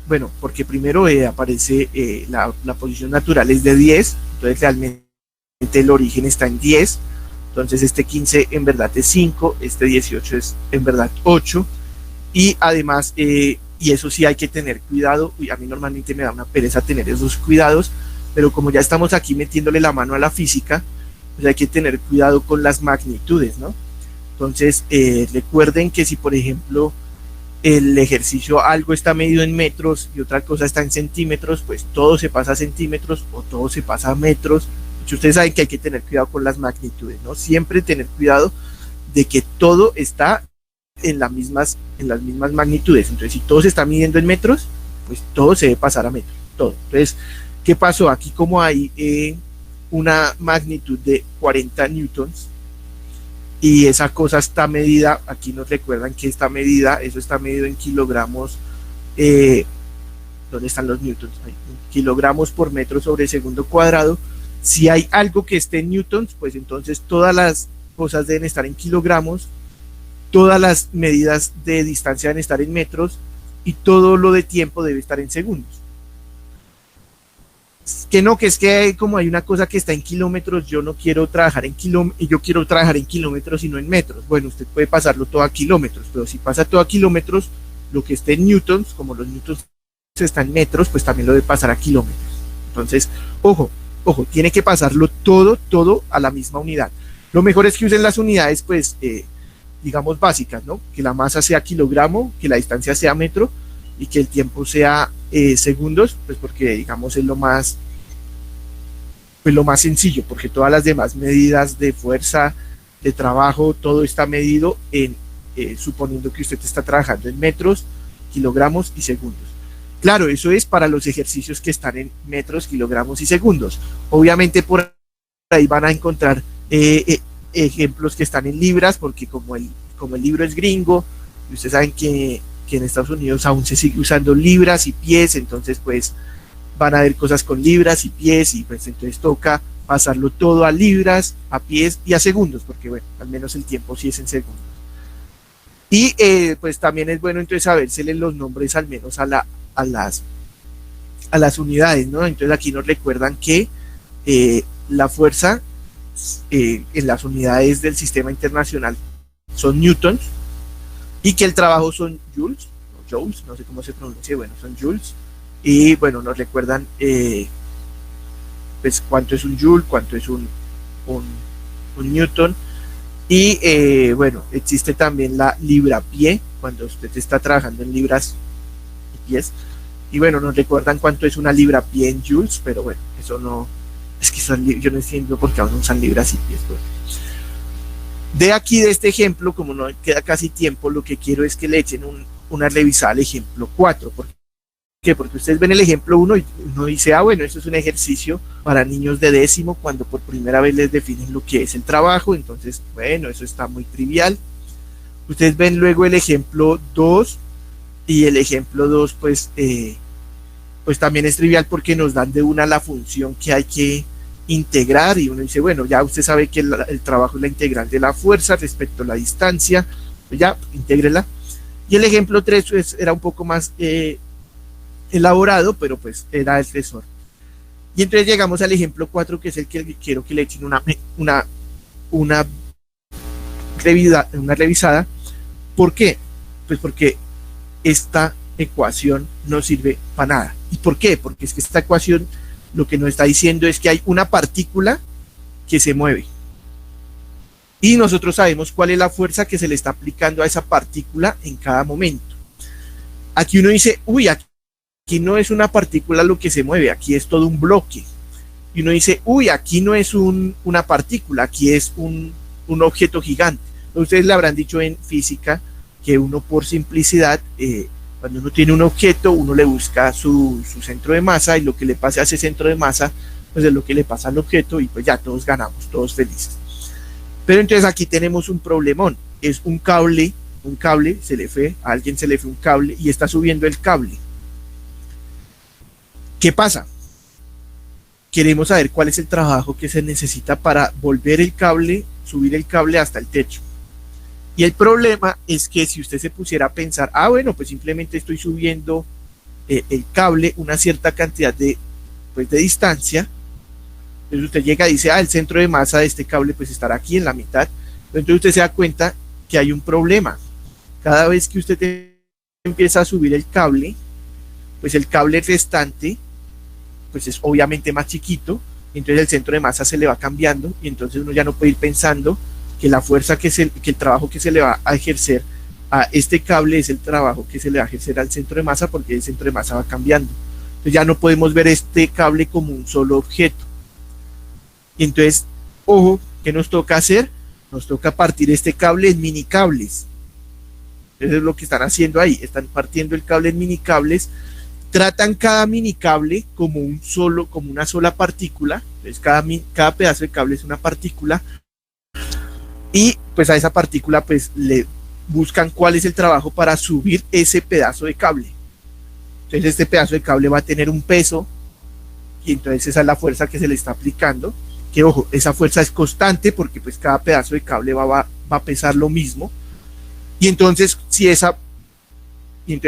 bueno, porque primero aparece la posición natural es de 10, entonces realmente el origen está en 10, entonces este 15 en verdad es 5, este 18 es en verdad 8, y además, y eso sí hay que tener cuidado, y a mí normalmente me da una pereza tener esos cuidados, pero como ya estamos aquí metiéndole la mano a la física, pues hay que tener cuidado con las magnitudes, ¿no? Entonces, recuerden que si por ejemplo el ejercicio algo está medido en metros y otra cosa está en centímetros, pues todo se pasa a centímetros o todo se pasa a metros. Ustedes saben que hay que tener cuidado con las magnitudes, ¿no? Siempre tener cuidado de que todo está en las mismas magnitudes. Entonces, si todo se está midiendo en metros, pues todo se debe pasar a metros, todo. Entonces, ¿qué pasó? Aquí, como hay una magnitud de 40 newtons y esa cosa está medida, aquí nos recuerdan que está medida, eso está medido en kilogramos, ¿dónde están los newtons? Ahí, kilogramos por metro sobre segundo cuadrado. Si hay algo que esté en newtons, pues entonces todas las cosas deben estar en kilogramos, todas las medidas de distancia deben estar en metros, y todo lo de tiempo debe estar en segundos. Que es que como hay una cosa que está en kilómetros, yo no quiero trabajar en kilómetros, yo quiero trabajar en kilómetros y no en metros. Bueno, usted puede pasarlo todo a kilómetros, pero si pasa todo a kilómetros, lo que esté en newtons, como los newtons están en metros, pues también lo debe pasar a kilómetros. Entonces, ojo, tiene que pasarlo todo a la misma unidad. Lo mejor es que usen las unidades, pues, digamos, básicas, ¿no? Que la masa sea kilogramo, que la distancia sea metro y que el tiempo sea segundos, pues porque, digamos, es lo más sencillo, porque todas las demás medidas de fuerza, de trabajo, todo está medido suponiendo que usted está trabajando en metros, kilogramos y segundos. Claro, eso es para los ejercicios que están en metros, kilogramos y segundos. Obviamente por ahí van a encontrar ejemplos que están en libras, porque como el libro es gringo, y ustedes saben que en Estados Unidos aún se sigue usando libras y pies, entonces pues van a haber cosas con libras y pies, y pues entonces toca pasarlo todo a libras, a pies y a segundos, porque bueno, al menos el tiempo sí es en segundos. Y pues también es bueno entonces sabérseles los nombres al menos a las unidades, ¿no? Entonces aquí nos recuerdan que la fuerza en las unidades del sistema internacional son newtons y que el trabajo son joules, no sé cómo se pronuncia, bueno, son joules. Y bueno, nos recuerdan pues cuánto es un joule, cuánto es un newton. Y bueno, existe también la libra-pie, cuando usted está trabajando en libras y pies. Y bueno, nos recuerdan cuánto es una libra-pie en joules, pero bueno, eso no, es que yo no entiendo por qué aún usan libras y pies. Pues. De aquí, de este ejemplo, como no queda casi tiempo, lo que quiero es que le echen una revisada al ejemplo 4. ¿Por qué? Porque ustedes ven el ejemplo 1 y uno dice, bueno, esto es un ejercicio para niños de décimo cuando por primera vez les definen lo que es el trabajo, entonces, bueno, eso está muy trivial. Ustedes ven luego el ejemplo 2 y el ejemplo 2 pues también es trivial porque nos dan de una la función que hay que integrar y uno dice, bueno, ya usted sabe que el trabajo es la integral de la fuerza respecto a la distancia, pues ya, intégrela. Y el ejemplo 3 pues, era un poco más elaborado, pero pues era el tesoro. Y entonces llegamos al ejemplo 4, que es el que quiero que le echen una revisada. ¿Por qué? Pues porque esta ecuación no sirve para nada. ¿Y por qué? Porque es que esta ecuación lo que nos está diciendo es que hay una partícula que se mueve. Y nosotros sabemos cuál es la fuerza que se le está aplicando a esa partícula en cada momento. Aquí uno dice, uy, aquí no es una partícula lo que se mueve, aquí es todo un bloque. Y uno dice, uy, aquí no es una partícula, aquí es un objeto gigante. Ustedes le habrán dicho en física que uno por simplicidad, cuando uno tiene un objeto, uno le busca su centro de masa y lo que le pase a ese centro de masa, pues es lo que le pasa al objeto y pues ya todos ganamos, todos felices. Pero entonces aquí tenemos un problemón, es un cable, a alguien se le fue un cable y está subiendo el cable. ¿Qué pasa? Queremos saber cuál es el trabajo que se necesita para volver el cable, subir el cable hasta el techo. Y el problema es que si usted se pusiera a pensar, bueno, pues simplemente estoy subiendo el cable una cierta cantidad de distancia, entonces usted llega y dice, el centro de masa de este cable pues estará aquí en la mitad, entonces usted se da cuenta que hay un problema. Cada vez que usted empieza a subir el cable, pues el cable restante pues es obviamente más chiquito, entonces el centro de masa se le va cambiando y entonces uno ya no puede ir pensando que la fuerza que el trabajo que se le va a ejercer a este cable es el trabajo que se le va a ejercer al centro de masa, porque el centro de masa va cambiando. Entonces ya no podemos ver este cable como un solo objeto. Y entonces, ojo, ¿qué nos toca hacer? Nos toca partir este cable en mini cables. Eso es lo que están haciendo ahí, están partiendo el cable en mini cables, tratan cada mini cable como una sola partícula, entonces cada pedazo de cable es una partícula, y pues a esa partícula pues le buscan cuál es el trabajo para subir ese pedazo de cable. Entonces este pedazo de cable va a tener un peso y entonces esa es la fuerza que se le está aplicando, que ojo, esa fuerza es constante porque pues cada pedazo de cable va a pesar lo mismo. Y entonces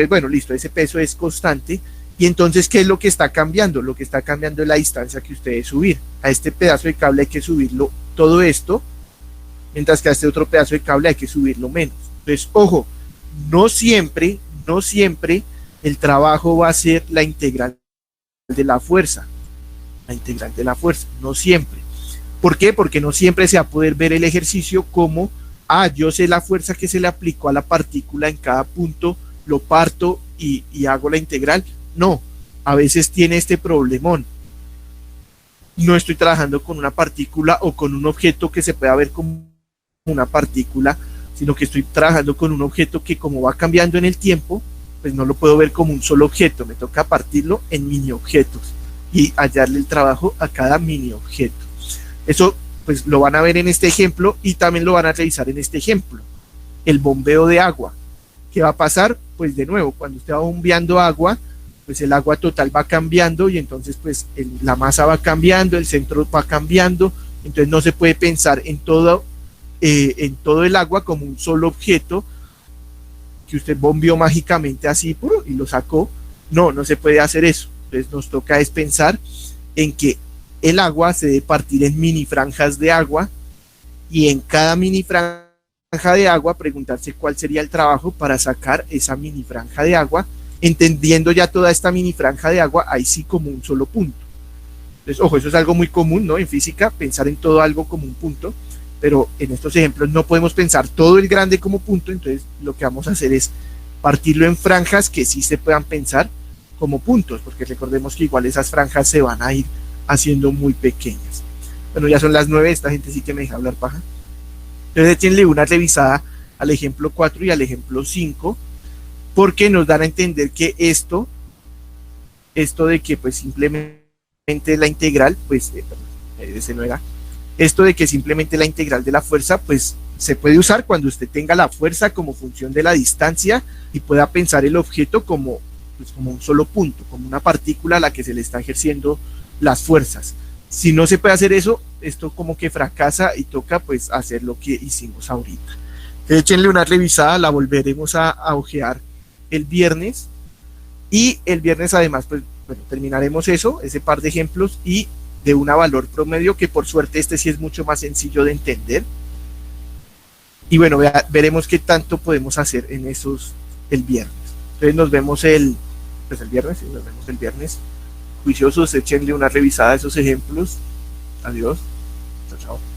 bueno, listo, ese peso es constante. Y entonces, ¿qué es lo que está cambiando? Lo que está cambiando es la distancia que usted debe subir. A este pedazo de cable hay que subirlo todo esto, mientras que a este otro pedazo de cable hay que subirlo menos. Entonces, ojo, no siempre el trabajo va a ser la integral de la fuerza. No siempre. ¿Por qué? Porque no siempre se va a poder ver el ejercicio como, yo sé la fuerza que se le aplicó a la partícula en cada punto, lo parto y hago la integral. No, a veces tiene este problemón. No estoy trabajando con una partícula o con un objeto que se pueda ver como una partícula, sino que estoy trabajando con un objeto que, como va cambiando en el tiempo, pues no lo puedo ver como un solo objeto, me toca partirlo en mini objetos y hallarle el trabajo a cada mini objeto. Eso pues lo van a ver en este ejemplo y también lo van a revisar en este ejemplo. El bombeo de agua. ¿Qué va a pasar? Pues de nuevo, cuando usted va bombeando agua, pues el agua total va cambiando y entonces pues la masa va cambiando, el centro va cambiando, entonces no se puede pensar en todo el agua como un solo objeto que usted bombeó mágicamente así y lo sacó. No, no se puede hacer eso. Entonces nos toca es pensar en que el agua se debe partir en mini franjas de agua y en cada mini franja de agua preguntarse cuál sería el trabajo para sacar esa mini franja de agua, entendiendo ya toda esta mini franja de agua ahí sí como un solo punto. Entonces, ojo, eso es algo muy común, ¿no? En física, pensar en todo algo como un punto, pero en estos ejemplos no podemos pensar todo el grande como punto, entonces lo que vamos a hacer es partirlo en franjas que sí se puedan pensar como puntos, porque recordemos que igual esas franjas se van a ir haciendo muy pequeñas. Bueno, ya son las 9, esta gente sí que me deja hablar paja. Entonces échenle una revisada al ejemplo 4 y al ejemplo 5, porque nos dan a entender que esto de que pues simplemente la integral, pues, ese no era, esto de que simplemente la integral de la fuerza, pues se puede usar cuando usted tenga la fuerza como función de la distancia y pueda pensar el objeto como, pues, como un solo punto, como una partícula a la que se le está ejerciendo las fuerzas. Si no se puede hacer eso, esto como que fracasa y toca pues hacer lo que hicimos ahorita. Échenle una revisada, la volveremos a ojear el viernes y el viernes además pues bueno, terminaremos eso, ese par de ejemplos y de una valor promedio que por suerte este sí es mucho más sencillo de entender y bueno, veremos qué tanto podemos hacer en esos el viernes. Entonces nos vemos el viernes, sí, nos vemos el viernes. Juiciosos, échenle una revisada a esos ejemplos. Adiós. Chao, chao.